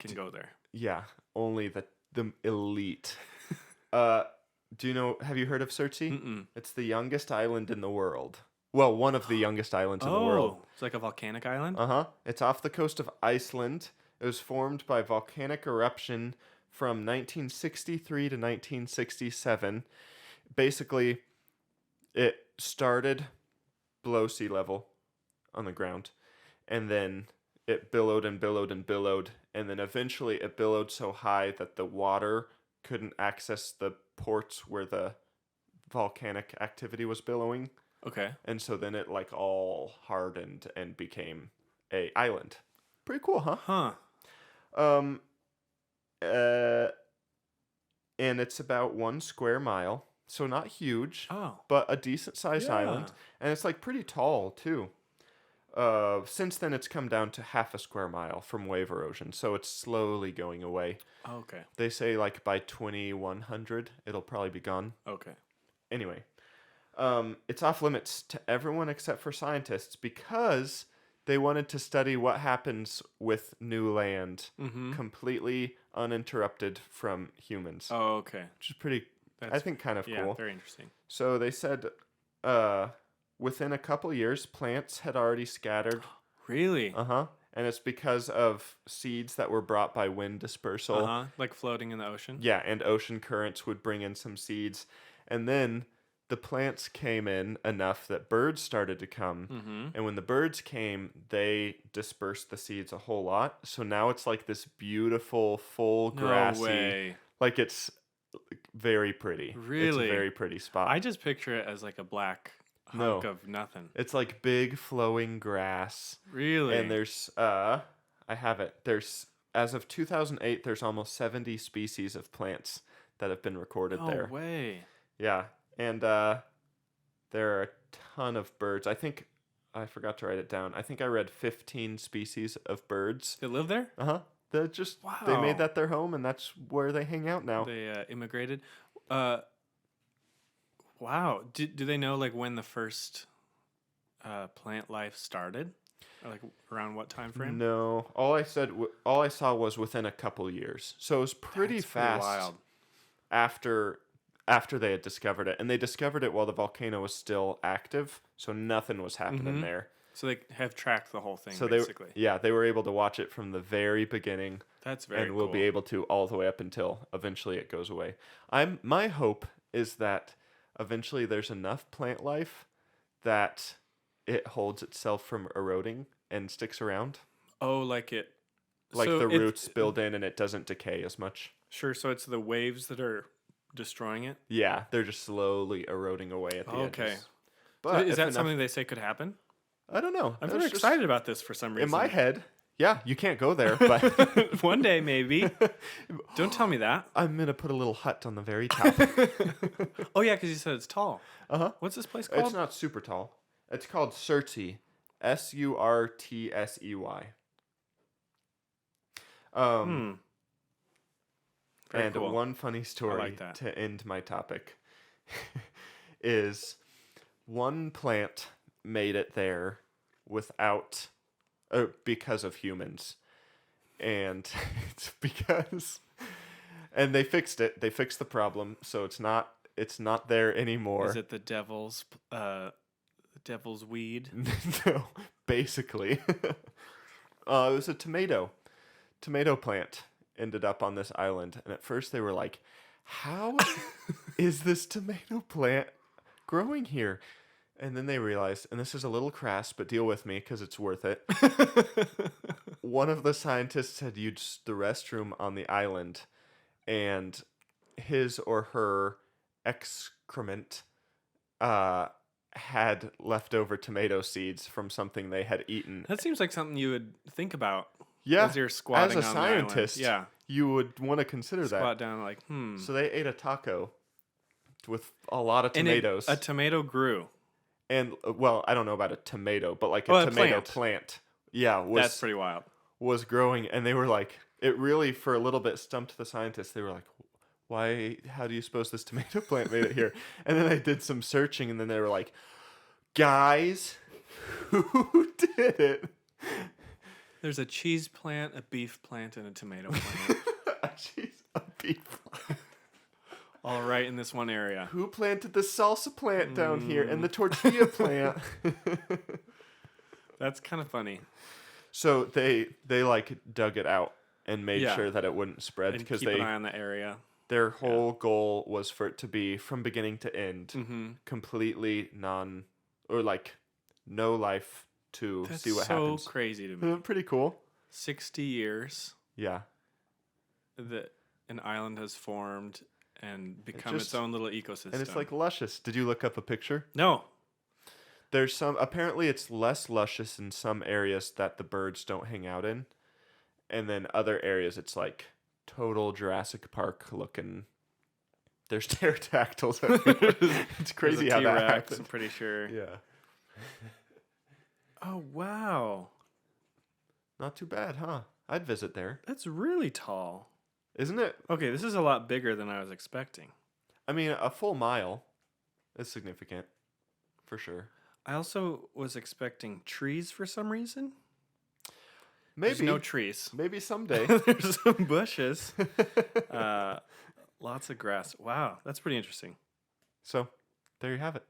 can go there. Yeah, only the elite. Do you know? Have you heard of Surtsey? Mm-mm. It's the youngest island in the world. Well, one of the youngest islands in the world. It's like a volcanic island? It's off the coast of Iceland. It was formed by volcanic eruption from 1963 to 1967. Basically, it started below sea level, on the ground. And then it billowed and billowed and billowed. And then eventually it billowed so high that the water couldn't access the ports where the volcanic activity was billowing. Okay. And so then it like all hardened and became a island. Pretty cool, huh? Huh. And it's about 1 square mile, so not huge, Oh. but a decent sized Yeah. island, and it's like pretty tall too. Since then, it's come down to half a square mile from wave erosion, so it's slowly going away. Okay. They say like by 2100, it'll probably be gone. Okay. Anyway, it's off limits to everyone except for scientists because they wanted to study what happens with new land completely uninterrupted from humans. Oh, okay. Which is pretty, I That's- think, kind of Yeah, cool. very interesting. So they said within a couple years, plants had already scattered. Really? And it's because of seeds that were brought by wind dispersal. Like floating in the ocean? Yeah, and ocean currents would bring in some seeds. And then the plants came in enough that birds started to come. And when the birds came, they dispersed the seeds a whole lot. So now it's like this beautiful, full, grassy. No way. Like it's very pretty. Really? It's a very pretty spot. I just picture it as like a black hunk of nothing. It's like big flowing grass. Really? And there's I have it. There's as of 2008 there's almost 70 species of plants that have been recorded there. No way. Yeah. And there are a ton of birds. I think I forgot to write it down. I think I read 15 species of birds. They live there? They just Wow. they made that their home and that's where they hang out now. They immigrated. Wow. Do they know like when the first plant life started? Or, like around what time frame? No, all I saw was within a couple years. So it was pretty That's fast wild. after they had discovered it, and they discovered it while the volcano was still active, so nothing was happening there. So they have tracked the whole thing, So basically. they were able to watch it from the very beginning, That's very and will cool. be able to all the way up until eventually it goes away. My hope is that eventually there's enough plant life that it holds itself from eroding and sticks around. Oh, like it. Like so the it's- roots build in and it doesn't decay as much. Sure. So it's the waves that are destroying it. Yeah, they're just slowly eroding away at the Okay. edges. So But is if that enough- something they say could happen? I don't know. I'm That's very just- excited about this for some reason. In my head, yeah, you can't go there, but One day, maybe. Don't tell me that. I'm gonna put a little hut on the very top. Oh, yeah, because you said it's tall. What's this place called? It's not super tall. It's called Surtsey, Surtsey. Very And cool. one funny story like that. to end my topic is one plant made it there without, because of humans, and it's because, and they fixed it. They fixed the problem, so it's not there anymore. Is it the devil's weed? No, basically. It was a tomato plant ended up on this island, and at first they were like, how is this tomato plant growing here? And then they realized, and this is a little crass, but deal with me because it's worth it. One of the scientists had used the restroom on the island, and his or her excrement had leftover tomato seeds from something they had eaten. That seems like something you would think about. Yeah, As you're squatting as a on the island. scientist, Yeah. you would want to consider Squat that. down like, So they ate a taco with a lot of And tomatoes. a tomato grew. And well, I don't know about a tomato, but like Oh, a a tomato plant. plant. Yeah, That's pretty wild. was growing, and they were like, it really for a little bit stumped the scientists. They were like, why? How do you suppose this tomato plant made it here? And then they did some searching, and then they were like, guys, who did it? There's a cheese plant, a beef plant, and a tomato plant. Jeez, a beef plant. All right in this one area. Who planted the salsa plant down here and the tortilla plant? That's kind of funny. So they like dug it out and made Yeah. sure that it wouldn't spread And because keep an eye on the area. their whole goal was for it to be from beginning to end Mm-hmm. completely no life to That's see what so happens. crazy to me. Pretty cool. 60 years Yeah. that an island has formed and become just- its own little ecosystem. And it's like luscious. Did you look up a picture? no. There's apparently it's less luscious in some areas that the birds don't hang out in. And then other areas it's like total Jurassic Park looking. There's pterodactyls everywhere. It's crazy how There's a that T-Rex, happened. I'm pretty sure. Yeah. Oh, wow. Not too bad, huh? I'd visit there. That's really tall. Isn't it? Okay, this is a lot bigger than I was expecting. I mean, a full mile is significant. For sure. I also was expecting trees for some reason. Maybe. There's no trees. Maybe someday. There's some bushes. Lots of grass. Wow, that's pretty interesting. So, there you have it.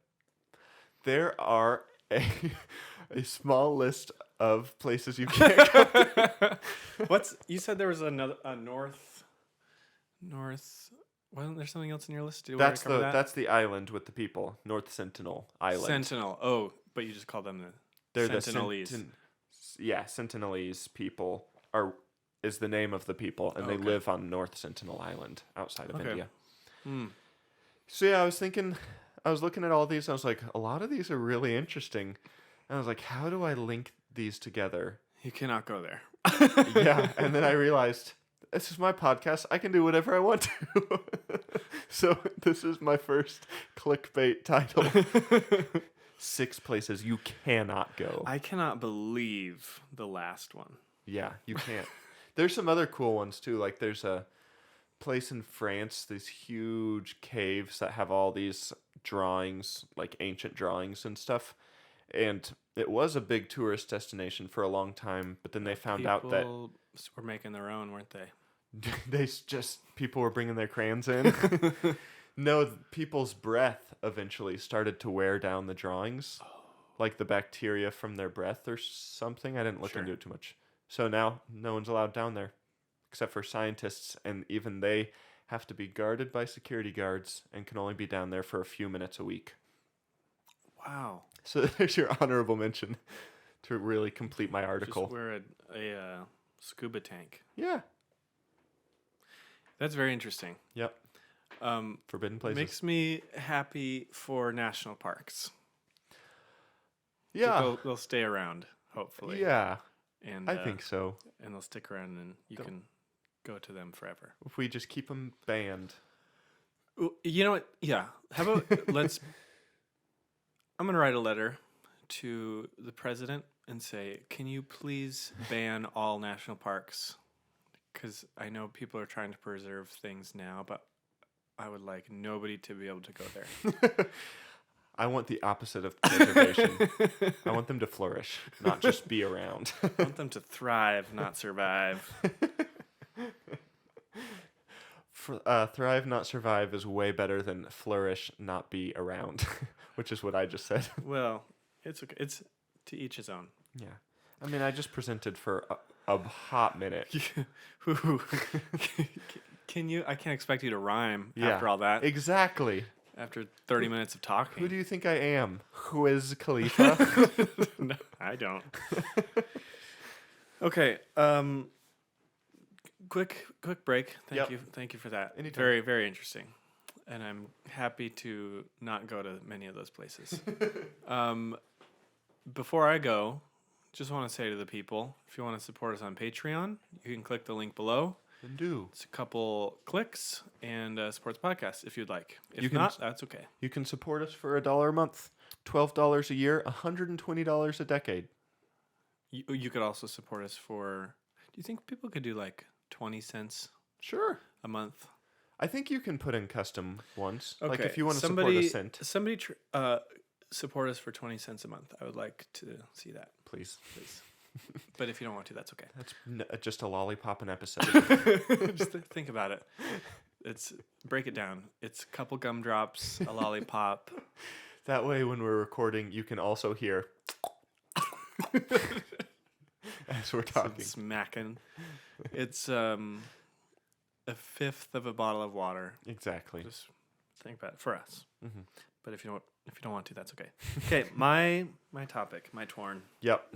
There are a small list of places you can go. You said there was a north. Wasn't there something else in your list? Did we That's already cover that? that's the island with the people, North Sentinel Island. Sentinel. Oh, but you just called them They're Sentinelese. Sentinelese people is the name of the people, and they Okay. live on North Sentinel Island outside of Okay. India. Hmm. So yeah, I was looking at all these, and I was like, a lot of these are really interesting. And I was like, how do I link these together? You cannot go there. Yeah, and then I realized, this is my podcast. I can do whatever I want to. So this is my first clickbait title. 6 places you cannot go. I cannot believe the last one. Yeah, you can't. There's some other cool ones too. Like there's a place in France, these huge caves that have all these drawings, like ancient drawings and stuff. And it was a big tourist destination for a long time, but then they found out that People were making their own, weren't they? people were bringing their crayons in. No, people's breath eventually started to wear down the drawings, like the bacteria from their breath or something. I didn't look Sure. into it too much. So now no one's allowed down there, except for scientists, and even they have to be guarded by security guards and can only be down there for a few minutes a week. Wow. So there's your honorable mention to really complete my article. Just wear a scuba tank. Yeah. That's very interesting. Yep. Forbidden places. Makes me happy for national parks. Yeah. They'll stay around, hopefully. Yeah. And I think so. And they'll stick around, and you can go to them forever. If we just keep them banned. You know what? Yeah. How about I'm going to write a letter to the president and say, can you please ban all national parks? Because I know people are trying to preserve things now, but I would like nobody to be able to go there. I want the opposite of preservation. I want them to flourish, not just be around. I want them to thrive, not survive. Thrive, not survive is way better than flourish, not be around, which is what I just said. Well, it's okay. It's to each his own. Yeah. I mean, I just presented for a hot minute. Can you? I can't expect you to rhyme Yeah, after all that. Exactly. After 30 minutes of talking. Who do you think I am? Wiz Khalifa? No, I don't. Okay. Quick break. Yep. Thank you for that. Anytime. Very, very interesting. And I'm happy to not go to many of those places. Before I go, just want to say to the people, if you want to support us on Patreon, you can click the link below. Then do. It's a couple clicks and support the podcast if you'd like. If You can not, that's okay. You can support us for $1 a month, $12 a year, $120 a decade. You could also support us for. Do you think people could do like 20 cents Sure. a month? I think you can put in custom ones. Okay. Like if you want to support a cent, Somebody support us for 20 cents a month. I would like to see that, please. please. But if you don't want to, that's okay. That's just a lollipop an episode. Just think about it. Break it down. It's a couple gumdrops, a lollipop. That way, when we're recording, you can also hear as we're talking. Smacking. It's a fifth of a bottle of water. Exactly. Just think about it for us. Mm-hmm. But if you don't want to, that's okay. Okay, my topic, my torn. Yep.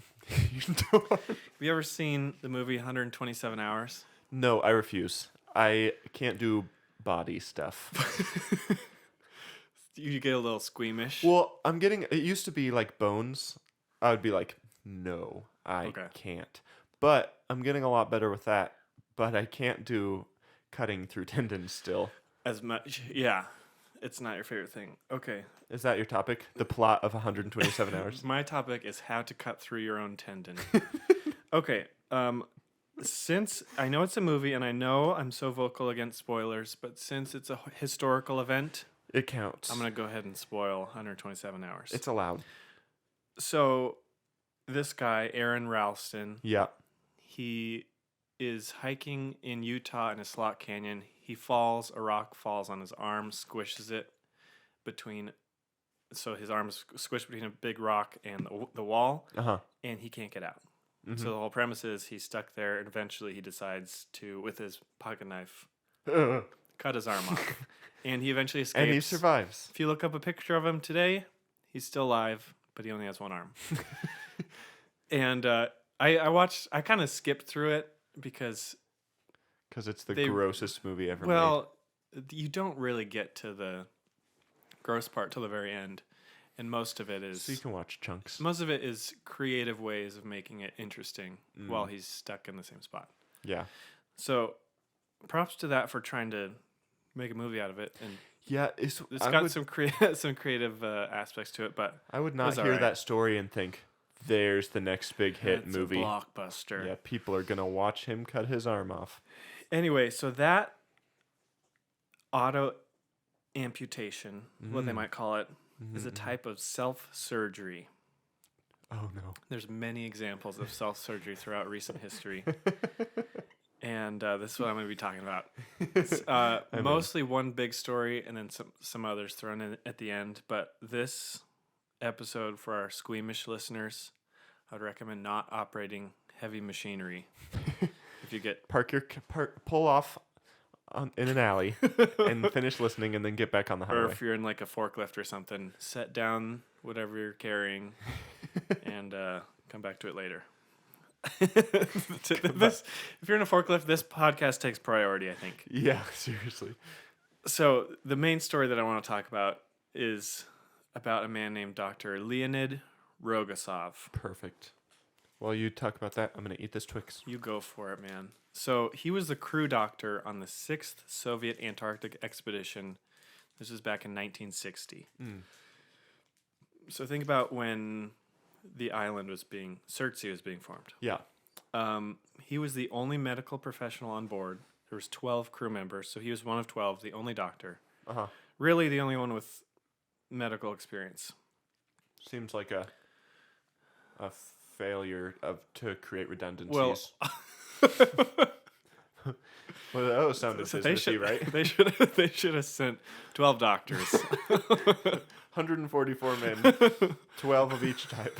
You don't. Have you ever seen the movie 127 Hours? No, I refuse. I can't do body stuff. You get a little squeamish. Well, it used to be like bones. I would be like, no, I can't. But I'm getting a lot better with that. But I can't do cutting through tendons still. As much, yeah. It's not your favorite thing. Okay. Is that your topic? The plot of 127 Hours? My topic is how to cut through your own tendon. Okay. Since I know it's a movie and I know I'm so vocal against spoilers, but since it's a historical event, it counts. I'm going to go ahead and spoil 127 Hours. It's allowed. So this guy, Aaron Ralston, Yeah. he is hiking in Utah in a slot canyon. He falls, a rock falls on his arm, squishes it so his arm is squished between a big rock and the wall, and he can't get out. Mm-hmm. So the whole premise is he's stuck there, and eventually he decides to, with his pocket knife, cut his arm off. And he eventually escapes. And he survives. If you look up a picture of him today, he's still alive, but he only has one arm. And I kind of skipped through it because it's the grossest movie ever made. Well, you don't really get to the gross part till the very end. And most of it is... So you can watch chunks. Most of it is creative ways of making it interesting while he's stuck in the same spot. Yeah. So props to that for trying to make a movie out of it. And yeah, it's got some creative aspects to it, but I would not hear that story and think, there's the next big hit movie. A blockbuster. Yeah, people are going to watch him cut his arm off. Anyway, so that auto amputation, what they might call it, is a type of self-surgery. Oh, no. There's many examples of self-surgery throughout recent history. And this is what I'm going to be talking about. It's, mostly one big story and then some others thrown in at the end. But this episode, for our squeamish listeners, I would recommend not operating heavy machinery. If you get pull off in an alley and finish listening and then get back on the highway. Or if you're in like a forklift or something, set down whatever you're carrying and come back to it later. If you're in a forklift, this podcast takes priority, I think. Yeah, seriously. So the main story that I want to talk about is about a man named Dr. Leonid Rogisov. Perfect. While you talk about that, I'm going to eat this Twix. You go for it, man. So he was the crew doctor on the 6th Soviet Antarctic expedition. This was back in 1960. So think about when the island Surtsey was being formed. Yeah. He was the only medical professional on board. There was 12 crew members, so he was one of 12, the only doctor. Really the only one with medical experience. Seems like a failure to create redundancies. Well, well, that was sounded businessy, right? They should have sent 12 doctors. 144 men, 12 of each type.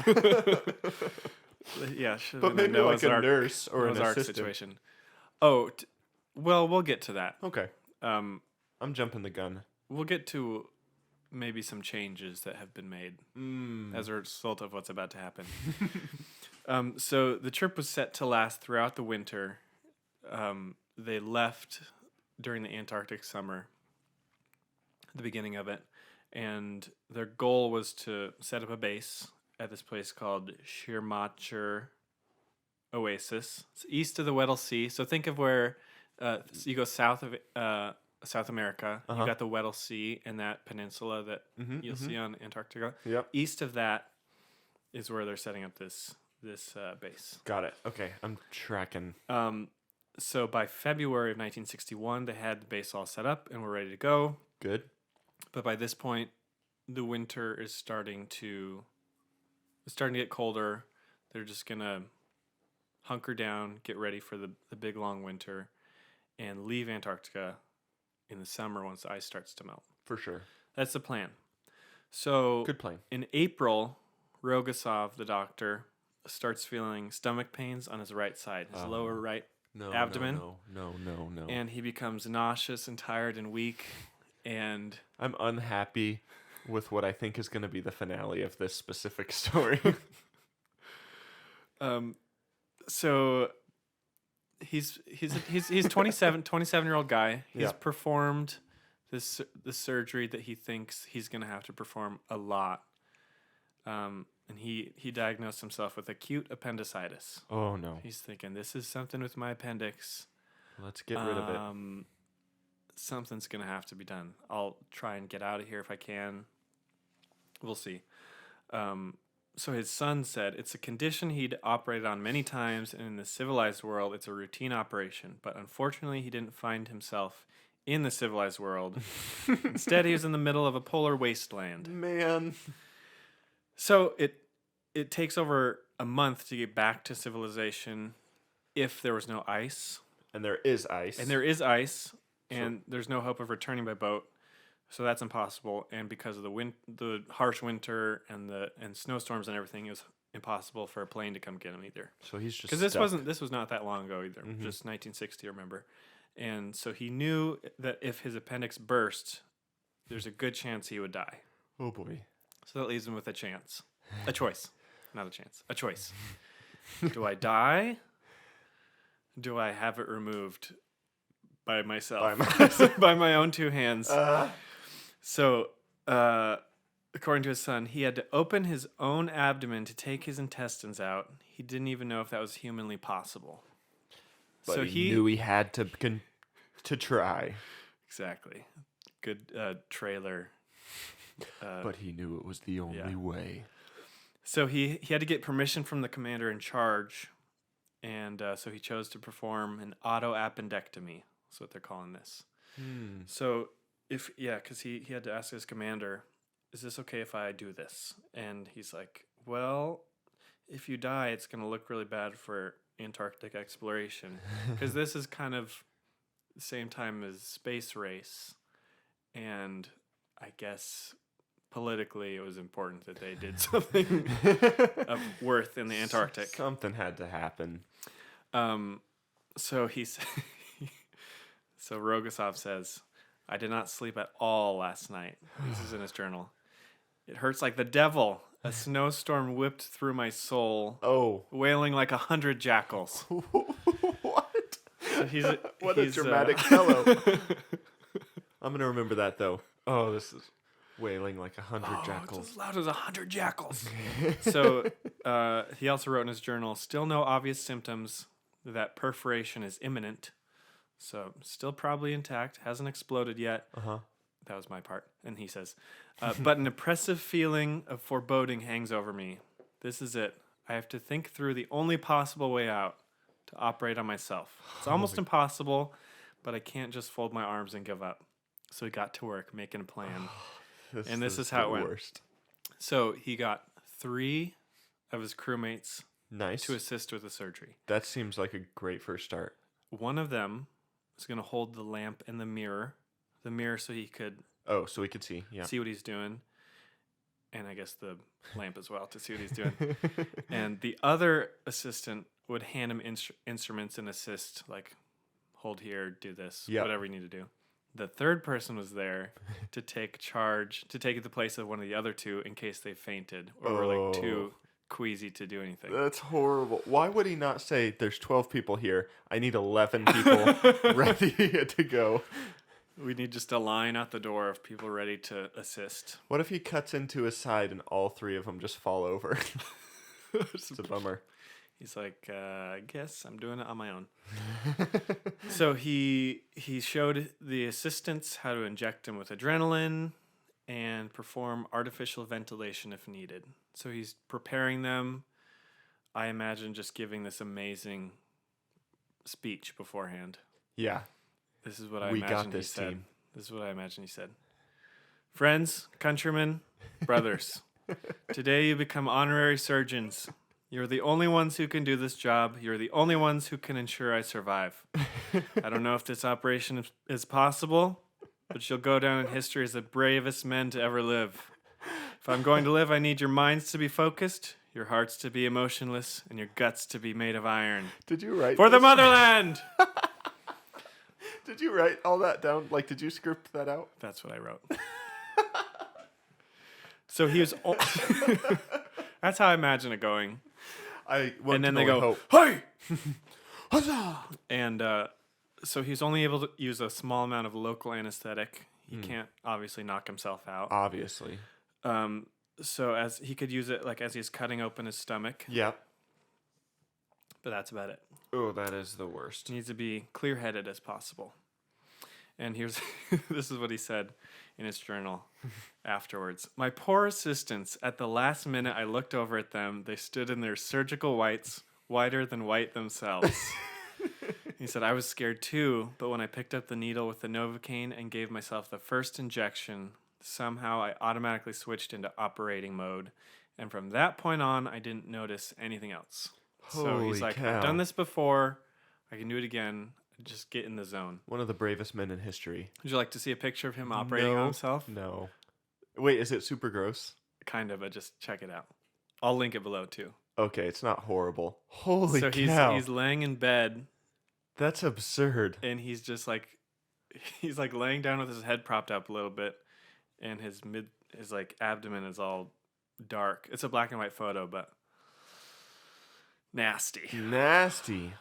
Yeah, but maybe like a nurse or an assistant situation. Oh, well, we'll get to that. Okay. I'm jumping the gun. We'll get to maybe some changes that have been made as a result of what's about to happen. So the trip was set to last throughout the winter. They left during the Antarctic summer, the beginning of it, and their goal was to set up a base at this place called Shirmacher Oasis. It's east of the Weddell Sea. So think of where you go south of South America. You've got the Weddell Sea and that peninsula that you'll see on Antarctica. Yep. East of that is where they're setting up this base. Got it. Okay, I'm tracking. So by February of 1961, they had the base all set up and were ready to go. Good. But by this point, the winter is starting to get colder. They're just gonna hunker down, get ready for the big long winter, and leave Antarctica in the summer once the ice starts to melt. For sure. That's the plan. So good plan. In April, Rogisov, the doctor, starts feeling stomach pains on his right side, his lower right abdomen. No. And he becomes nauseous and tired and weak. And I'm unhappy with what I think is going to be the finale of this specific story. So he's 27-year-old guy. He's Yeah. performed the surgery that he thinks he's going to have to perform a lot. And he diagnosed himself with acute appendicitis. Oh, no. He's thinking, this is something with my appendix. Let's get rid of it. Something's going to have to be done. I'll try and get out of here if I can. We'll see. So his son said it's a condition he'd operated on many times, and in the civilized world, it's a routine operation. But unfortunately, he didn't find himself in the civilized world. Instead, he was in the middle of a polar wasteland. Man. So it takes over a month to get back to civilization if there was no ice. And there is ice. And there is ice, and there's no hope of returning by boat. So that's impossible, and because of the harsh winter and snowstorms and everything, it was impossible for a plane to come get him either. So he's just because this was not that long ago either, just 1960, remember, and so he knew that if his appendix burst, there's a good chance he would die. Oh boy! So that leaves him with a choice, not a chance, a choice. Do I die? Do I have it removed by myself, by my own two hands? So, according to his son, he had to open his own abdomen to take his intestines out. He didn't even know if that was humanly possible. But so he knew he had to try. Exactly. Good trailer. But he knew it was the only way. So he had to get permission from the commander in charge, and so he chose to perform an autoappendectomy. That's what they're calling this. So... because he had to ask his commander, is this okay if I do this? And he's like, well, if you die, it's going to look really bad for Antarctic exploration. Because this is kind of the same time as space race. And I guess politically it was important that they did something of worth in the Antarctic. Something had to happen. So Rogisov says, I did not sleep at all last night. This is in his journal. It hurts like the devil. A snowstorm whipped through my soul. Oh. Wailing like 100 jackals. What? So what a dramatic fellow. I'm going to remember that, though. Oh, this is wailing like 100 jackals. It's as loud as 100 jackals. So he also wrote in his journal, still no obvious symptoms that perforation is imminent. So, still probably intact, hasn't exploded yet. That was my part. And he says, but an oppressive feeling of foreboding hangs over me. This is it. I have to think through the only possible way out, to operate on myself. It's almost impossible, but I can't just fold my arms and give up. So he got to work making a plan. And this is how it went. Worst. So, he got 3 of his crewmates to assist with the surgery. That seems like a great first start. One of them was going to hold the lamp and the mirror so he could see what he's doing, and I guess the lamp as well to see what he's doing. And the other assistant would hand him instruments and assist, like hold here, do this, whatever you need to do. The third person was there to take the place of one of the other 2 in case they fainted or were like too queasy to do anything. That's horrible. Why would he not say, there's 12 people here, I need 11 people ready to go? We need just a line out the door of people ready to assist. What if he cuts into his side and all 3 of them just fall over? It's a bummer. He's like, I guess I'm doing it on my own. So he showed the assistants how to inject him with adrenaline and perform artificial ventilation if needed. So he's preparing them, I imagine, just giving this amazing speech beforehand. Yeah. This is what I imagine he said. This is what I imagine he said. Friends, countrymen, brothers, today you become honorary surgeons. You're the only ones who can do this job. You're the only ones who can ensure I survive. I don't know if this operation is possible, but you'll go down in history as the bravest men to ever live. If I'm going to live, I need your minds to be focused, your hearts to be emotionless, and your guts to be made of iron. Did you write For the motherland! Did you write all that down? Like, did you script that out? That's what I wrote. So he was. That's how I imagine it going. And then they go, hope. "Hey!" And so he's only able to use a small amount of local anesthetic. He can't obviously knock himself out. Obviously. So as he could use it like as he's cutting open his stomach. Yep. But that's about it. Oh, that is the worst. He needs to be clear-headed as possible. And here's this is what he said in his journal afterwards. My poor assistants, at the last minute I looked over at them. They stood in their surgical whites, whiter than white themselves. He said, I was scared too, but when I picked up the needle with the Novocaine and gave myself the first injection, somehow I automatically switched into operating mode. And from that point on, I didn't notice anything else. So he's like, cow. I've done this before. I can do it again. Just get in the zone. One of the bravest men in history. Would you like to see a picture of him operating on himself? No. Wait, is it super gross? Kind of, but just check it out. I'll link it below too. Okay, it's not horrible. Holy so cow. he's laying in bed. That's absurd. And he's like laying down with his head propped up a little bit, and his like abdomen is all dark. It's a black and white photo, but nasty. Nasty.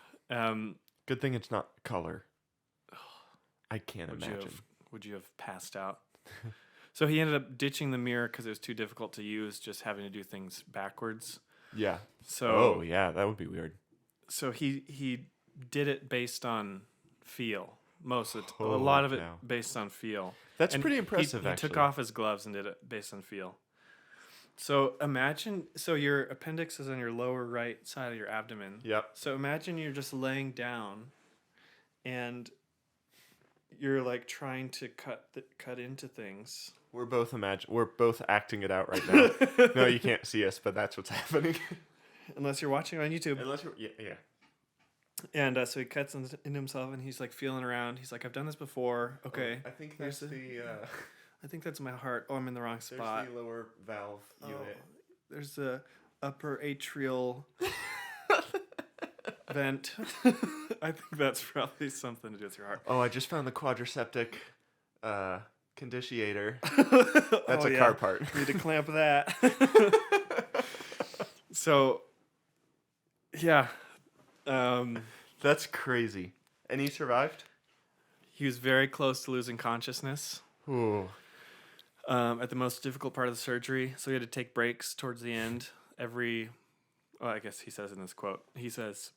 Good thing it's not color. I can't imagine. Would you have passed out? So he ended up ditching the mirror because it was too difficult to use, just having to do things backwards. Yeah. So oh yeah, that would be weird. So he did it based on feel. Most of it, a Holy lot of it cow. based on feel. That's And pretty impressive, He actually. took off his gloves and did it based on feel. So imagine, your appendix is on your lower right side of your abdomen. Yep. So imagine you're just laying down, and you're like trying to cut into things. We're both acting it out right now. No, you can't see us, but that's what's happening. Unless you're watching on YouTube. Unless you're yeah. And so he cuts into himself, and he's like feeling around. He's like, I've done this before. Okay. I think that's I think that's my heart. Oh, I'm in the wrong spot. There's the lower valve unit. There's the upper atrial vent. I think that's probably something to do with your heart. Oh, I just found the quadriceptic conditiator. That's a car part. Need to clamp that. So, yeah. That's crazy. And he survived? He was very close to losing consciousness. Ooh. At the most difficult part of the surgery. So he had to take breaks towards the end. I guess he says in this quote, he says,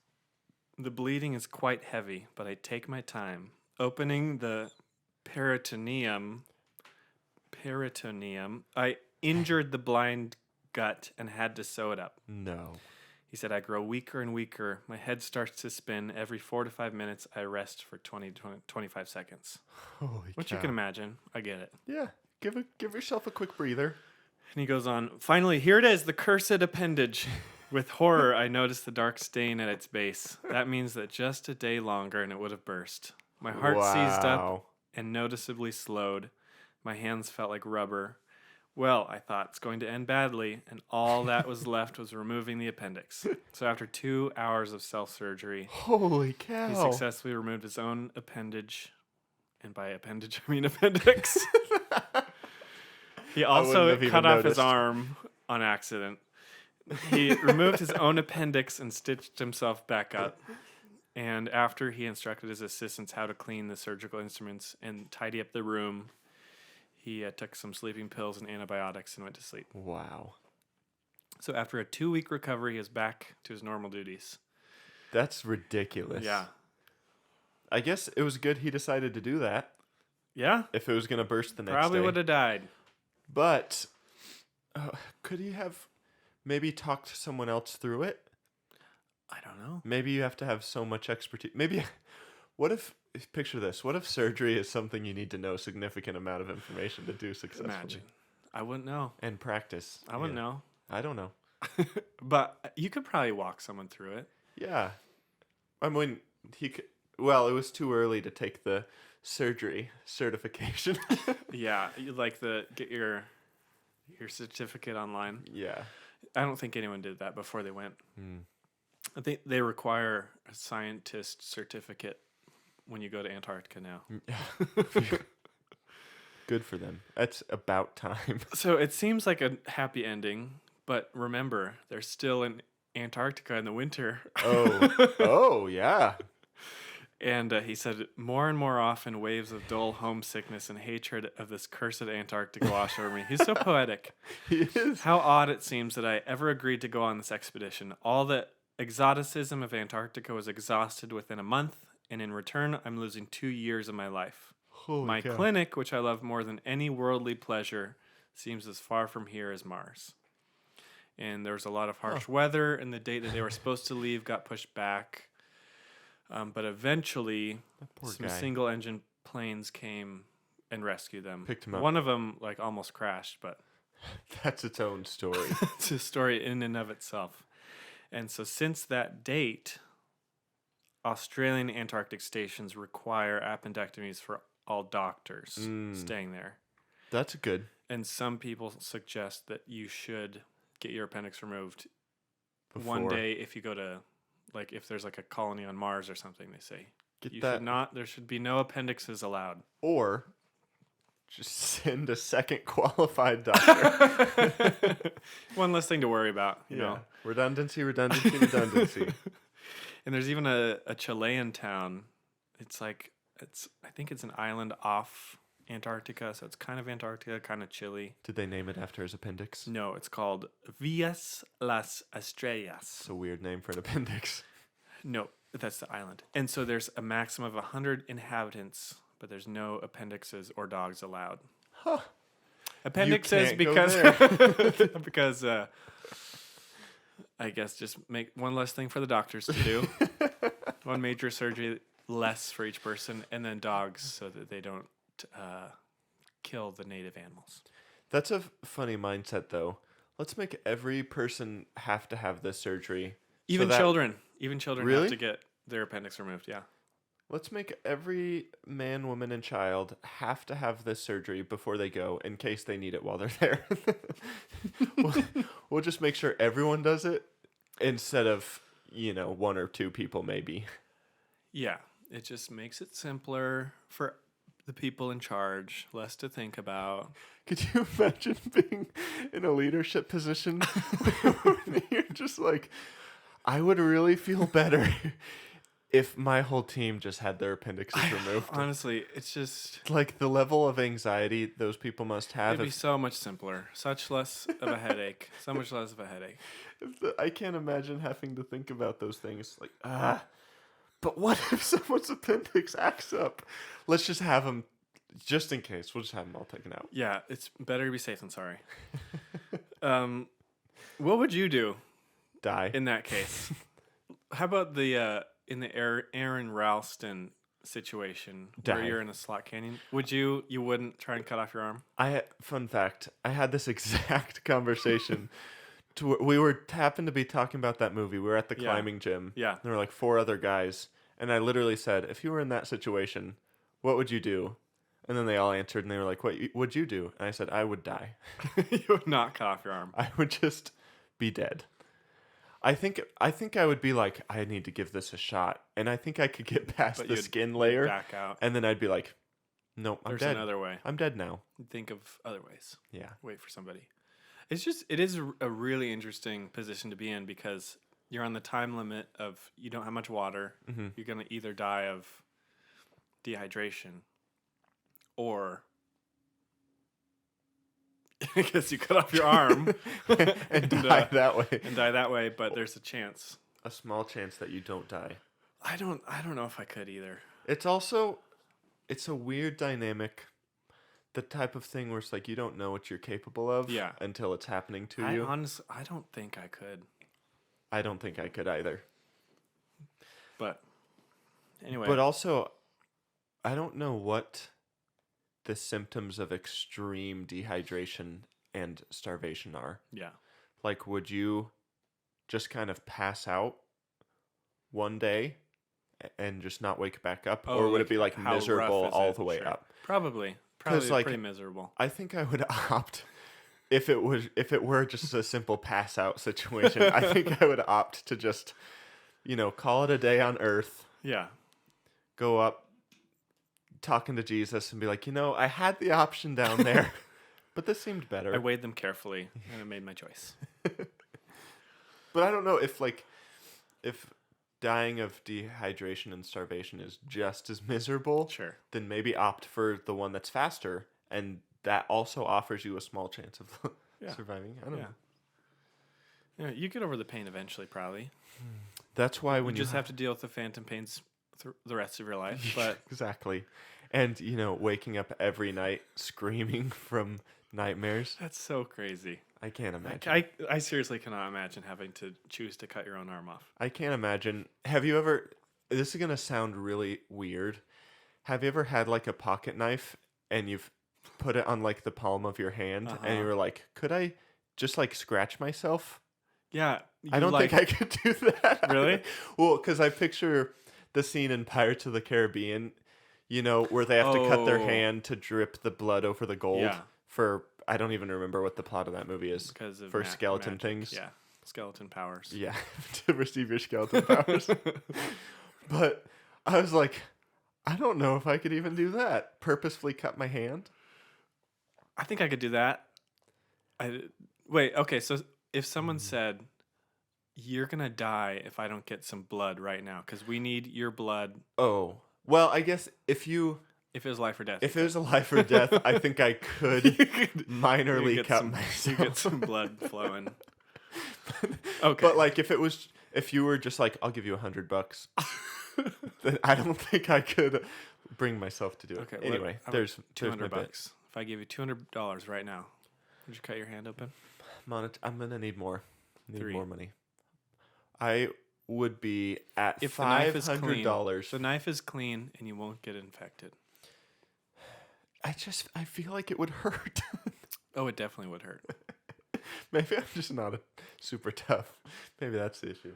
the bleeding is quite heavy, but I take my time. Opening the peritoneum, I injured the blind gut and had to sew it up. No. He said, I grow weaker and weaker. My head starts to spin. Every 4 to 5 minutes, I rest for 20 to 25 seconds. Holy Which cow. you can imagine. I get it. Yeah. Give yourself a quick breather. And he goes on, finally, here it is, the cursed appendage. With horror, I noticed the dark stain at its base. That means that just a day longer and it would have burst. My heart seized up and noticeably slowed. My hands felt like rubber. Well, I thought, it's going to end badly, and all that was left was removing the appendix. So after 2 hours of self-surgery, Holy cow. he successfully removed his own appendage. And by appendage, I mean appendix. He also cut off his arm on accident. He removed his own appendix and stitched himself back up. And after he instructed his assistants how to clean the surgical instruments and tidy up the room, he took some sleeping pills and antibiotics and went to sleep. Wow. So after a 2-week recovery, he was back to his normal duties. That's ridiculous. Yeah. I guess it was good he decided to do that. Yeah? If it was going to burst the next Probably day. would have died. But could he have maybe talked to someone else through it? I don't know. Maybe you have to have so much expertise. Maybe, picture this. What if surgery is something you need to know a significant amount of information to do successfully? Imagine. I wouldn't know. And practice. I wouldn't know. I don't know. But you could probably walk someone through it. Yeah. I mean, well, it was too early to take the surgery certification. Yeah, you get your certificate online. Yeah. I don't think anyone did that before they went. I think they require a scientist certificate when you go to Antarctica now. Good for them. That's about time. So it seems like a happy ending, but remember, they're still in Antarctica in the winter. Oh, yeah. And he said, more and more often, waves of dull homesickness and hatred of this cursed Antarctic wash over me. He's so poetic. He is. How odd it seems that I ever agreed to go on this expedition. All the exoticism of Antarctica was exhausted within a month, and in return, I'm losing 2 years of my life. Holy My cow. clinic, which I love more than any worldly pleasure, seems as far from here as Mars. And there was a lot of harsh weather, and the date that they were supposed to leave got pushed back. But eventually, some guy. single-engine planes came and rescued them. Picked him up. One of them, almost crashed, but That's its own story. it's a story in and of itself. And so since that date, Australian Antarctic stations require appendectomies for all doctors staying there. That's good. And some people suggest that you should get your appendix removed one Before. day if you go to, if there's a colony on Mars or something, they say. Get You that. should not, there should be no appendixes allowed. Or just send a second qualified doctor. One less thing to worry about, you know. Redundancy. And there's even a Chilean town. I think it's an island off Antarctica, so it's kind of Antarctica, kind of Chile. Did they name it after his appendix? No, it's called Villas las Estrellas. It's a weird name for an appendix. No, that's the island. And so there's a maximum of 100 inhabitants, but there's no appendixes or dogs allowed. Huh. Appendixes You can't go because I guess just make one less thing for the doctors to do. One major surgery less for each person, and then dogs so that they don't kill the native animals. That's a funny mindset, though. Let's make every person have to have this surgery. Even that- children. Even children Really? have to get their appendix removed, yeah. Let's make every man, woman, and child have to have this surgery before they go in case they need it while they're there. we'll just make sure everyone does it instead of, one or two people maybe. Yeah, it just makes it simpler for the people in charge, less to think about. Could you imagine being in a leadership position? You're just I would really feel better if my whole team just had their appendixes removed. Honestly, it's just... The level of anxiety those people must have. It'd be so much simpler. Such less of a headache. So much less of a headache. I can't imagine having to think about those things. But what if someone's appendix acts up? Let's just have them, just in case. We'll just have them all taken out. Yeah, it's better to be safe than sorry. What would you do Die. in that case? How about in the Aaron Ralston situation where Die. you're in a slot canyon? You wouldn't try and cut off your arm? Fun fact, I had this exact conversation. We happened to be talking about that movie. We were at the Yeah. climbing gym. Yeah. There were 4 other guys. And I literally said, if you were in that situation, what would you do? And then they all answered, and they were like, what would you do? And I said, I would die. You would not cut off your arm. I would just be dead. I think I would be like, I need to give this a shot. And I think I could get past But the you'd skin layer. Back out. And then I'd be like, no, I'm There's dead. another way. I'm dead now. Think of other ways. Yeah. Wait for somebody. It is a really interesting position to be in because you're on the time limit of you don't have much water. Mm-hmm. You're going to either die of dehydration or I guess you cut off your arm and die that way. and die that way, but there's a chance. A small chance that you don't die. I don't know if I could either. It's a weird dynamic. The type of thing where it's you don't know what you're capable of until it's happening to you. I don't think I could. I don't think I could either. But anyway. But also, I don't know what the symptoms of extreme dehydration and starvation are. Yeah. Would you just kind of pass out one day and just not wake back up? Or would it be how miserable rough is all it? the way Sure. up? Probably pretty miserable. I think I would opt if it were just a simple pass out situation. I think I would opt to just, call it a day on Earth. Yeah. Go up, talking to Jesus and be like, I had the option down there, but this seemed better. I weighed them carefully and I made my choice. But I don't know if dying of dehydration and starvation is just as miserable. Sure. Then maybe opt for the one that's faster, and that also offers you a small chance of surviving. I don't know. Yeah, you get over the pain eventually, probably. That's why when you just have to deal with the phantom pains the rest of your life. But exactly. And, waking up every night screaming from nightmares. That's so crazy. I can't imagine. I seriously cannot imagine having to choose to cut your own arm off. I can't imagine. Have you ever... This is going to sound really weird. Have you ever had, like, a pocket knife and you've put it on, like, the palm of your hand and you were like, could I just, like, scratch myself? Yeah. I don't think I could do that. Really? Well, because I picture the scene in Pirates of the Caribbean, where they have to cut their hand to drip the blood over the gold for, I don't even remember what the plot of that movie is. Because of for skeleton magic. things. Yeah. Skeleton powers. Yeah. To receive your skeleton powers. But I was like, I don't know if I could even do that. Purposefully cut my hand. I think I could do that. Wait, okay, so if someone said, you're going to die if I don't get some blood right now, because we need your blood. Oh, well, I guess if it was life or death. If it was a life or death, I think I could minorly cut myself. You get some blood flowing. Okay. But like if you were just like, I'll give you $100, then I don't think I could bring myself to do it. Okay. Anyway, there's $200. If I give you $200 right now, would you cut your hand open? I'm gonna need more. Three. More money. I would be at if $500. The knife is clean and you won't get infected. I feel like it would hurt. Oh, it definitely would hurt. Maybe I'm just not super tough. Maybe that's the issue.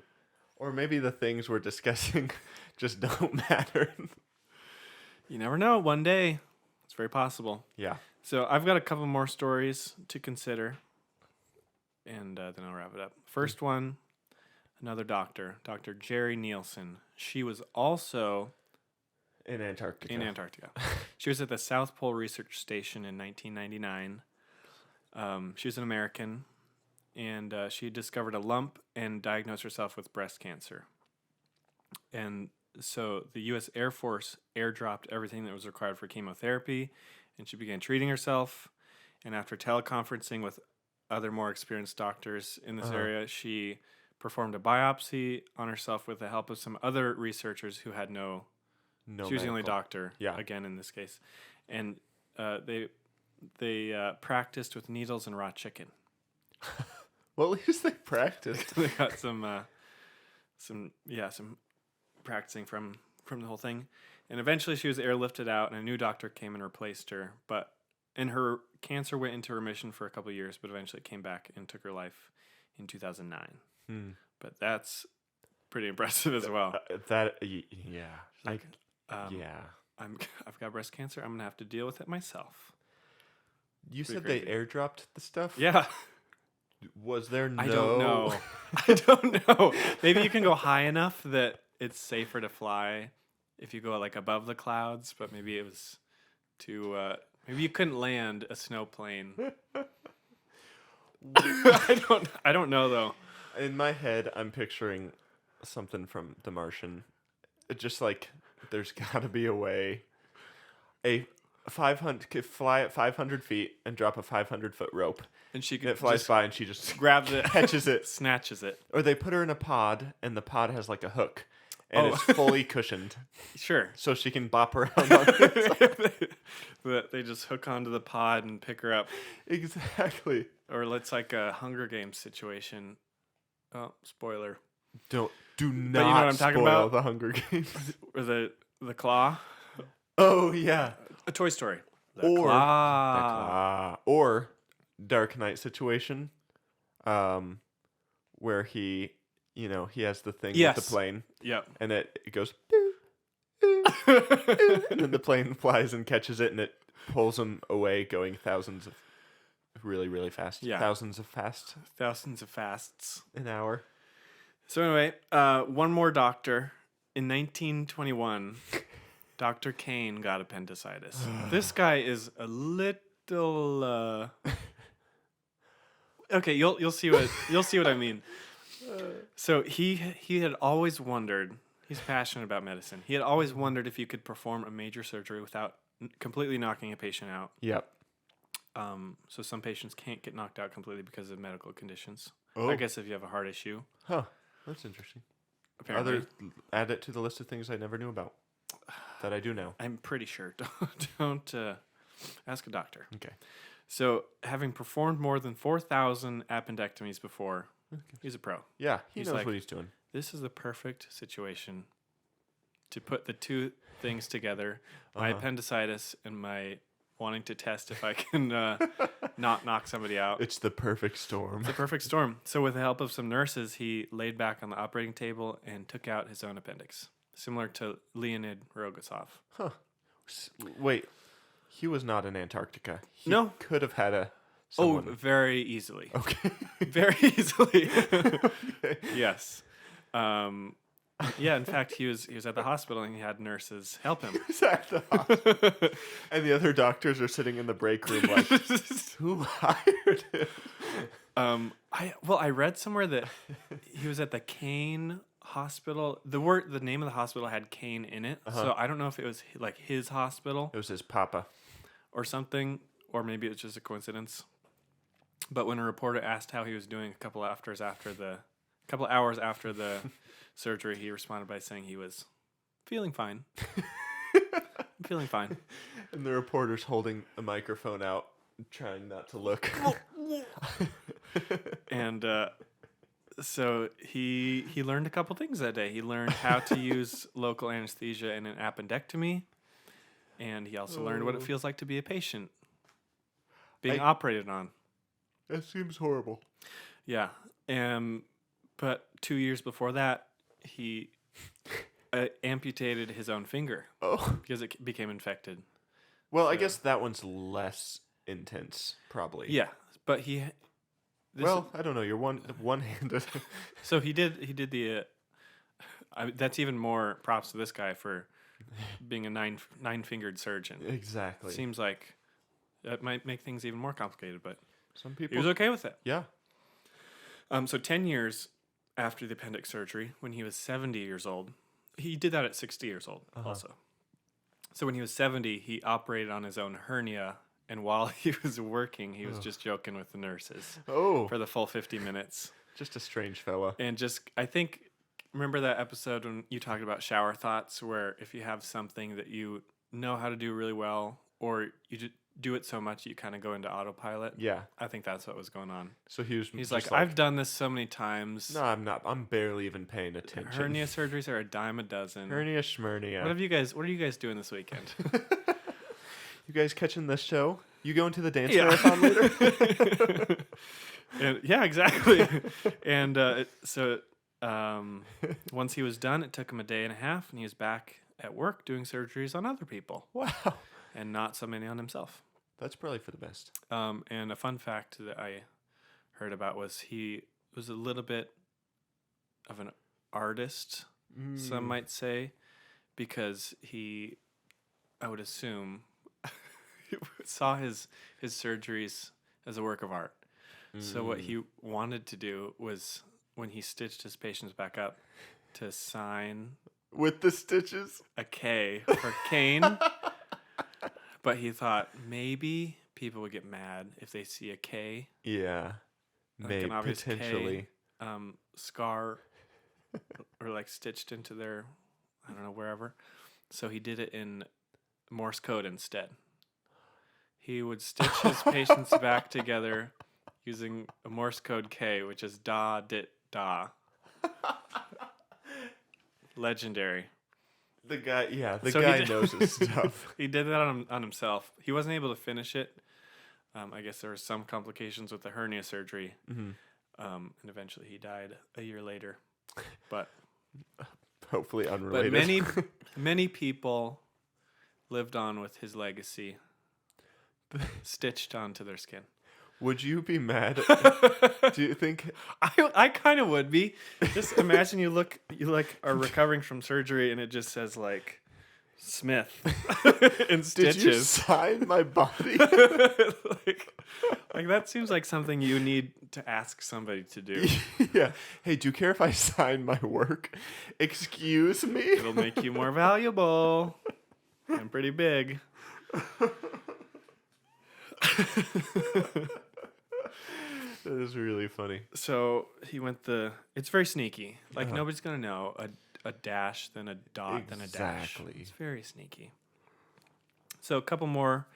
Or maybe the things we're discussing just don't matter. You never know. One day, it's very possible. Yeah. So I've got a couple more stories to consider, and then I'll wrap it up. First one, another doctor, Dr. Jerry Nielsen. She was also in Antarctica. She was at the South Pole Research Station in 1999. She was an American, and she discovered a lump and diagnosed herself with breast cancer. And so the U.S. Air Force airdropped everything that was required for chemotherapy, and she began treating herself. And after teleconferencing with other more experienced doctors in this area, she performed a biopsy on herself with the help of some other researchers who had no she was the only doctor, again, in this case. And they practiced with needles and raw chicken. Well, at least they practiced. They got some practicing from the whole thing. And eventually she was airlifted out, and a new doctor came and replaced her. And her cancer went into remission for a couple of years, but eventually it came back and took her life in 2009. But that's pretty impressive as well. I've got breast cancer. I'm gonna have to deal with it myself. You said crazy. They airdropped the stuff? Yeah. Was there no... I don't know. I don't know. Maybe you can go high enough that it's safer to fly if you go like above the clouds, but maybe it was too... maybe you couldn't land a snow plane. I don't know, though. In my head, I'm picturing something from The Martian. Just like, there's got to be a way. Fly at 500 feet and drop a 500-foot rope. And it flies by and she just grabs it, catches it, snatches it. Or they put her in a pod and the pod has like a hook and it's fully cushioned. Sure. So she can bop around on the inside. They just hook onto the pod and pick her up. Exactly. Or it's like a Hunger Games situation. Oh, spoiler. Do not you know what I'm talking about? The Hunger Games. Or the claw. Oh, yeah. A Toy Story. The claw. Or Dark Knight situation, where he has the thing with the plane. Yep. And it goes, and then the plane flies and catches it, and it pulls him away, going thousands of really, really fast. Yeah. Thousands of fasts an hour. So anyway, one more doctor in 1921. Dr. Kane got appendicitis. This guy is a little. Okay, you'll see what I mean. So he had always wondered. He's passionate about medicine. He had always wondered if you could perform a major surgery without completely knocking a patient out. Yep. So some patients can't get knocked out completely because of medical conditions. Oh. I guess if you have a heart issue. Huh. That's interesting. Apparently. Add it to the list of things I never knew about that I do now. I'm pretty sure. Don't ask a doctor. Okay. So, having performed more than 4,000 appendectomies before, he's a pro. Yeah, he He's knows like, what he's doing. This is the perfect situation to put the two things together, my appendicitis and my wanting to test if I can not knock somebody out. It's the perfect storm. It's a perfect storm. So with the help of some nurses, he laid back on the operating table and took out his own appendix, similar to Leonid Rogisov. Huh. Wait, he was not in Antarctica. He No. could have had a... Oh, someone. very easily. Okay. Very easily. Okay. Yes. Yeah, in fact, he was at the hospital and he had nurses help him. He's at the hospital. And the other doctors are sitting in the break room like, who hired him? I read somewhere that he was at the Kane Hospital. The name of the hospital had Kane in it, so I don't know if it was like his hospital It was his papa. or something, or maybe it was just a coincidence. But when a reporter asked how he was doing a couple hours after the surgery, he responded by saying he was feeling fine. I'm feeling fine. And the reporter's holding a microphone out, trying not to look. And so he learned a couple things that day. He learned how to use local anesthesia in an appendectomy, and he also learned what it feels like to be a patient being operated on. That seems horrible. Yeah. But 2 years before that, he amputated his own finger Oh. because it became infected. Well, I guess that one's less intense, probably. Yeah, but I don't know. You're one-handed. so he did the. That's even more props to this guy for being a nine-fingered surgeon. Exactly. Seems like that might make things even more complicated, but Some people. he was okay with it. Yeah. So 10 years after the appendix surgery, when he was 70 years old, he did that at 60 years old also. So when he was 70, he operated on his own hernia, and while he was working, he was just joking with the nurses Oh. for the full 50 minutes. Just a strange fella. And I think, remember that episode when you talked about shower thoughts, where if you have something that you know how to do really well, or you do it so much you kind of go into autopilot? Yeah. I think that's what was going on. So he's He's just like, I've done this so many times. No, I'm not. I'm barely even paying attention. Hernia surgeries are a dime a dozen. Hernia schmernia. What are you guys doing this weekend? You guys catching this show? You going to the dance marathon later? And, yeah, exactly. And once he was done, it took him a day and a half, and he was back at work doing surgeries on other people. Wow. And not so many on himself. That's probably for the best. And a fun fact that I heard about was he was a little bit of an artist, some might say, because I would assume, saw his surgeries as a work of art. So what he wanted to do was, when he stitched his patients back up, to sign With the stitches? a K for Kane. But he thought maybe people would get mad if they see a K. Yeah. Like Maybe, an obvious potentially. K, scar or like stitched into their, I don't know, wherever. So he did it in Morse code instead. He would stitch his patients back together using a Morse code K, which is da, dit, da. Legendary. The guy So guy knows his stuff. He did that on himself. He wasn't able to finish it. I guess there were some complications with the hernia surgery. And eventually he died a year later. But Hopefully unrelated. many people lived on with his legacy stitched onto their skin. Would you be mad? Do you think? I kind of would be. Just imagine you are recovering from surgery and it just says like Smith in Did you stitches. sign my body? like that seems like something you need to ask somebody to do. Yeah. Hey, do you care if I sign my work? Excuse me? It'll make you more valuable. I'm pretty big. That is really funny. So he went it's very sneaky. Like nobody's gonna know a dash, then a dot, then a dash. Exactly. It's very sneaky. So a couple more.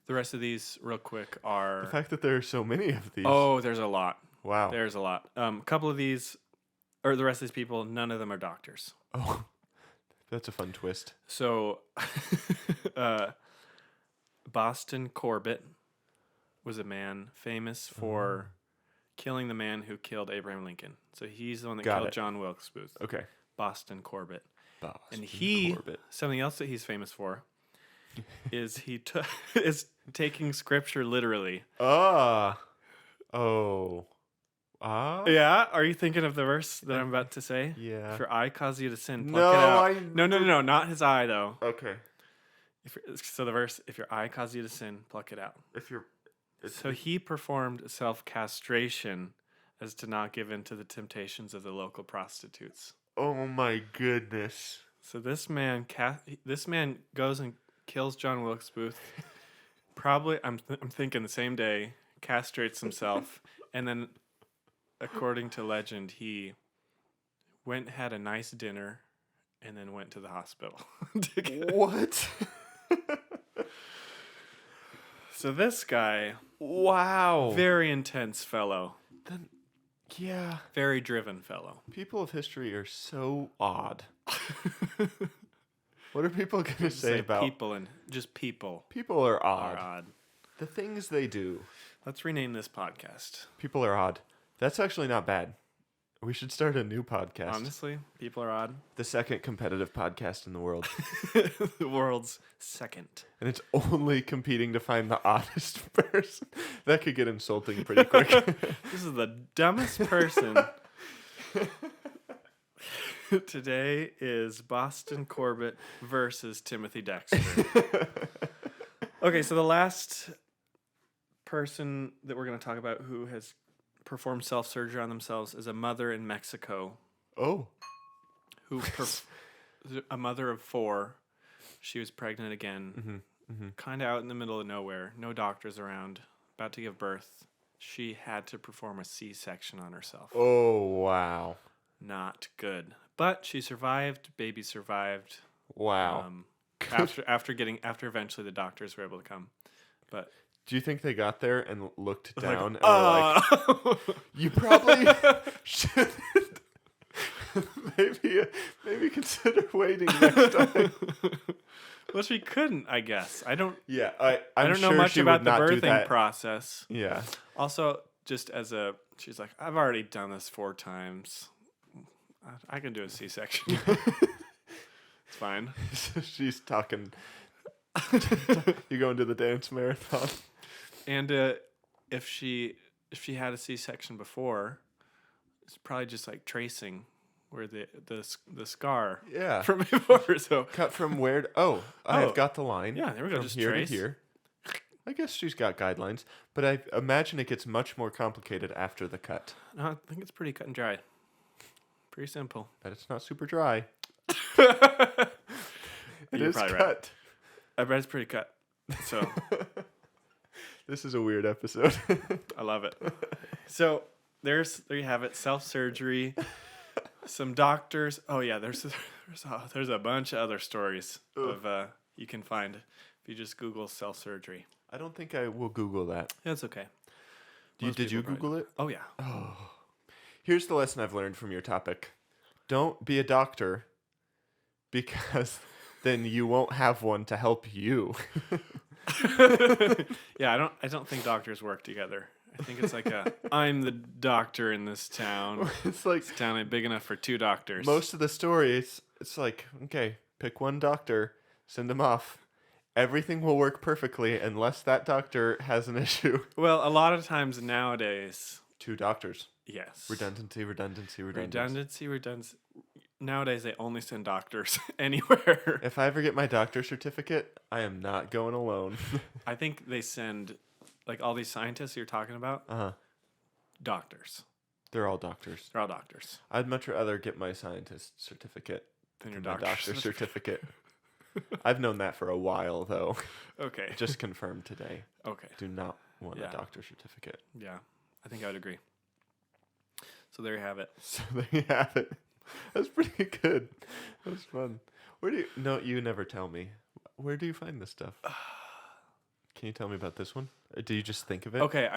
The rest of these, real quick, are. The fact that there are so many of these. Oh, there's a lot. Wow. There's a lot. A couple of these, or the rest of these people, none of them are doctors. Oh, that's a fun twist. So, Boston Corbett was a man famous for killing the man who killed Abraham Lincoln. So he's the one that Got killed it. John Wilkes Booth. Okay. Boston Corbett. Boston And Corbett. something else that he's famous for, is is taking scripture literally. Ah. Oh. Ah. Yeah, are you thinking of the verse that I'm about to say? Yeah. If your eye causes you to sin, pluck No, it out. I- No, not his eye though. Okay. So the verse, if your eye causes you to sin, pluck it out. If you're. So he performed self-castration as to not give in to the temptations of the local prostitutes. Oh my goodness. So this man goes and kills John Wilkes Booth. Probably, I'm thinking the same day, castrates himself, and then, according to legend, he had a nice dinner, and then went to the hospital. What? So this guy, Wow. very intense fellow, Yeah. very driven fellow. People of history are so odd. What are people going to say about people and just people people are odd. are odd. The things they do. Let's rename this podcast. People are odd. That's actually not bad. We should start a new podcast. Honestly, people are odd. The second competitive podcast in the world. The world's second. And it's only competing to find the oddest person. That could get insulting pretty quick. This is the dumbest person. Today is Boston Corbett versus Timothy Dexter. Okay, so the last person that we're going to talk about who has performed self-surgery on themselves is a mother in Mexico Oh. who a mother of 4. She was pregnant again, kind of out in the middle of nowhere, no doctors around, about to give birth. She had to perform a C-section on herself. Oh, wow. Not good, but she survived. Baby survived. Wow. After eventually the doctors were able to come, but Do you think they got there and looked down and were like, you probably should maybe consider waiting next time. well, she couldn't. I guess I don't. Yeah, I don't know sure much she about would the not do birthing that. process. Yeah. Also, just she's like, I've already done this 4 times. I can do a C-section. It's fine. So she's talking. You going to the dance marathon? And if she had a C-section before, it's probably just like tracing where the scar Yeah. from before. So Cut from where? I've got the line. yeah, there we go. From Just here trace. to here. I guess she's got guidelines, but I imagine it gets much more complicated after the cut. No, I think it's pretty cut and dry. Pretty simple. But it's not super dry. You're It is probably cut. right. I bet it's pretty cut. So This is a weird episode. I love it. So there you have it. Self-surgery. Some doctors. Oh yeah, there's a bunch of other stories of you can find if you just Google self-surgery. I don't think I will Google that. That's okay. Did you Google it? Oh yeah. Here's the lesson I've learned from your topic. Don't be a doctor because then you won't have one to help you. Yeah, I don't think doctors work together. I think it's like I'm the doctor in this town. It's like This town ain't big enough for 2 doctors. most of the story, it's like, okay, pick one doctor, send him off. Everything will work perfectly unless that doctor has an issue. Well, a lot of times nowadays, 2 doctors. yes. Redundancy. Redundancy. nowadays they only send doctors anywhere. If I ever get my doctor's certificate, I am not going alone. I think they send, like, all these scientists you're talking about, doctors. They're all doctors. They're all doctors. I'd much rather get my scientist certificate Than your than my doctor's doctor's certificate. I've known that for a while, though. Okay. Just confirmed today. Okay. Do not want Yeah. a doctor's certificate. Yeah, I think I would agree. So there you have it. So there you have it. That's pretty good. That was fun. Where do you... No, you never tell me. Where do you find this stuff? Can you tell me about this one? Or do you just think of it? Okay,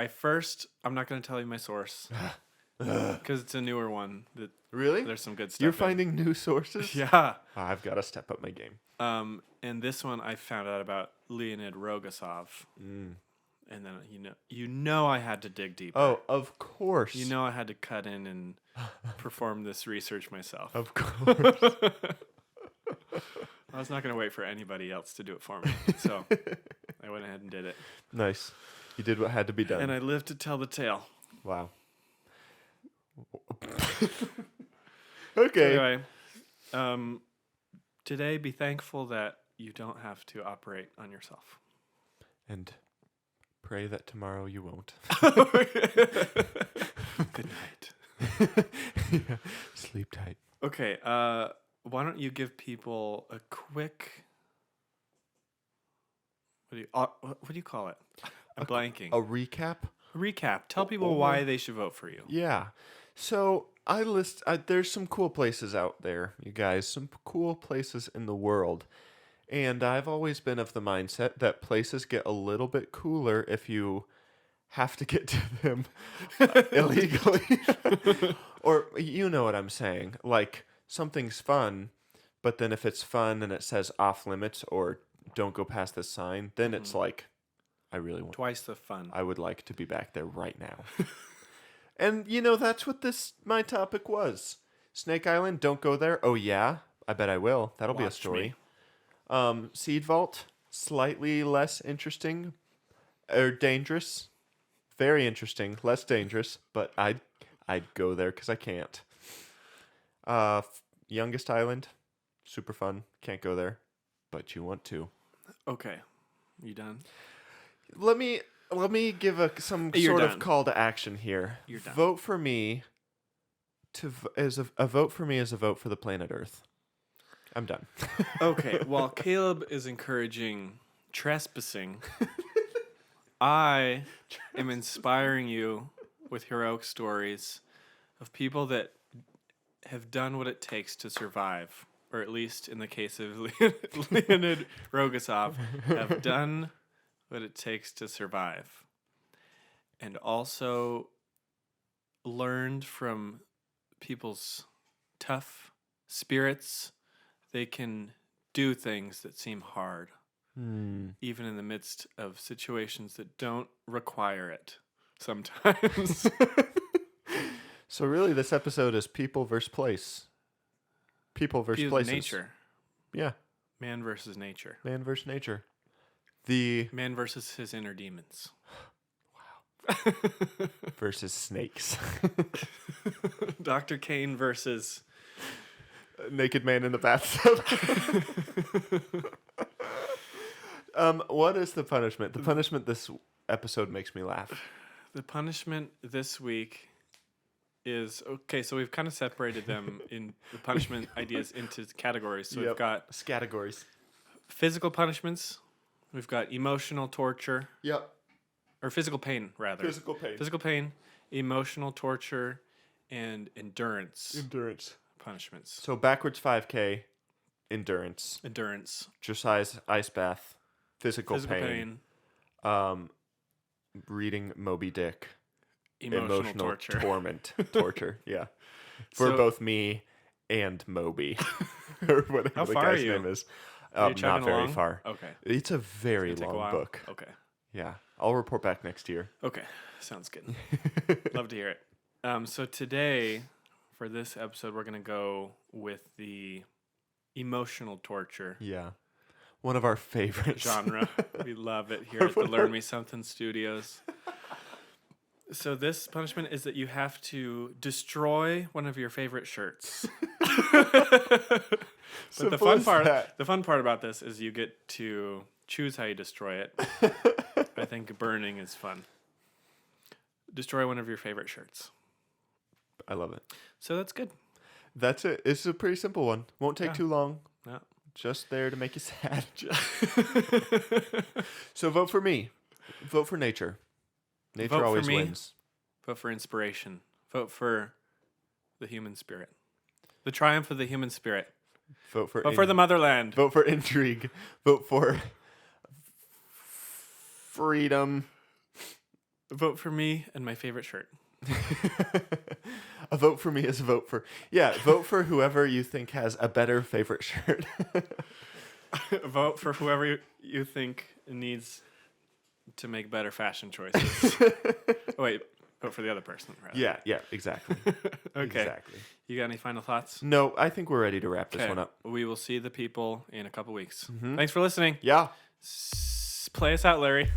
I'm not going to tell you my source because it's a newer one. That Really? there's some good stuff. You're in. finding new sources? Yeah. I've got to step up my game. And this one I found out about Leonid Rogisov. And then you know I had to dig deeper. Oh, of course. You know I had to cut in and perform this research myself. Of course. I was not going to wait for anybody else to do it for me. So I went ahead and did it. Nice. You did what had to be done. And I lived to tell the tale. Wow. So Okay. anyway, today be thankful that you don't have to operate on yourself. And pray that tomorrow you won't. Good night. Yeah. Sleep tight. Okay, why don't you give people a quick... What do you call it? I'm blanking. A recap? Recap. Tell people why they should vote for you. Yeah. So there's some cool places out there, you guys. Some cool places in the world. And I've always been of the mindset that places get a little bit cooler if you have to get to them illegally. Or you know what I'm saying. Like, something's fun, but then if it's fun and it says off limits or don't go past this sign, then it's like, I really want... Twice the fun. I would like to be back there right now. And, that's what my topic was. Snake Island, don't go there. Oh, yeah? I bet I will. That'll be a Watch story. me. Seed Vault, slightly less interesting. Or dangerous. Very interesting. Less dangerous. But I'd go there because I can't. Youngest Island, super fun. Can't go there. But you want to. Okay. You done? Let me give some You're sort done. of call to action here. You're done. Vote for me a vote for me is a vote for the planet Earth. I'm done. Okay, while Caleb is encouraging trespassing, I am inspiring you with heroic stories of people that have done what it takes to survive, or at least in the case of Leonid Rogisov, have done what it takes to survive, and also learned from people's tough spirits. They can do things that seem hard, even in the midst of situations that don't require it sometimes. So really, this episode is people versus place. People versus places. Nature. Yeah. Man versus nature. Man versus nature. The Man versus his inner demons. versus snakes. Dr. Kane versus... Naked man in the bathtub. What is the punishment? The punishment this episode makes me laugh. The punishment this week is... Okay, so we've kind of separated them in the punishment ideas into categories. So we've got categories. physical punishments. We've got emotional torture. Yep. Or physical pain, rather. Physical pain. Physical pain, emotional torture, and endurance Endurance. punishments. So backwards 5K, endurance. Endurance. Josiah's ice bath, physical pain. Reading Moby Dick, Emotional torture. torture. Yeah, for So- both me and Moby, or whatever How the far are guy's you? name is. Are you Not chugging very along? far. Okay. It's a very Take a long while. book. Okay. Yeah, I'll report back next year. Okay. Sounds good. Love to hear it. So today, for this episode, we're going to go with the emotional torture Yeah, one of our favorites. genre. We love it here at the Learn Me Something Studios. So this punishment is that you have to destroy one of your favorite shirts. But Simple as that. the fun part about this is you get to choose how you destroy it. I think burning is fun. Destroy one of your favorite shirts. I love it. So that's good. That's it. It's a pretty simple one. Won't take too long. Yeah. Just there to make you sad. So vote for me. Vote for nature. Nature Vote for always me. wins. Vote for inspiration. Vote for the human spirit. The triumph of the human spirit. Vote for Vote for the motherland. Vote for intrigue. Vote for freedom. Vote for me and my favorite shirt. A vote for me is a vote for... Yeah, vote for whoever you think has a better favorite shirt. Vote for whoever you think needs to make better fashion choices. Oh, wait, vote for the other person, rather. Yeah, exactly. Okay. Exactly. You got any final thoughts? No, I think we're ready to wrap this one up. We will see the people in a couple weeks. Thanks for listening. Yeah. Play us out, Larry.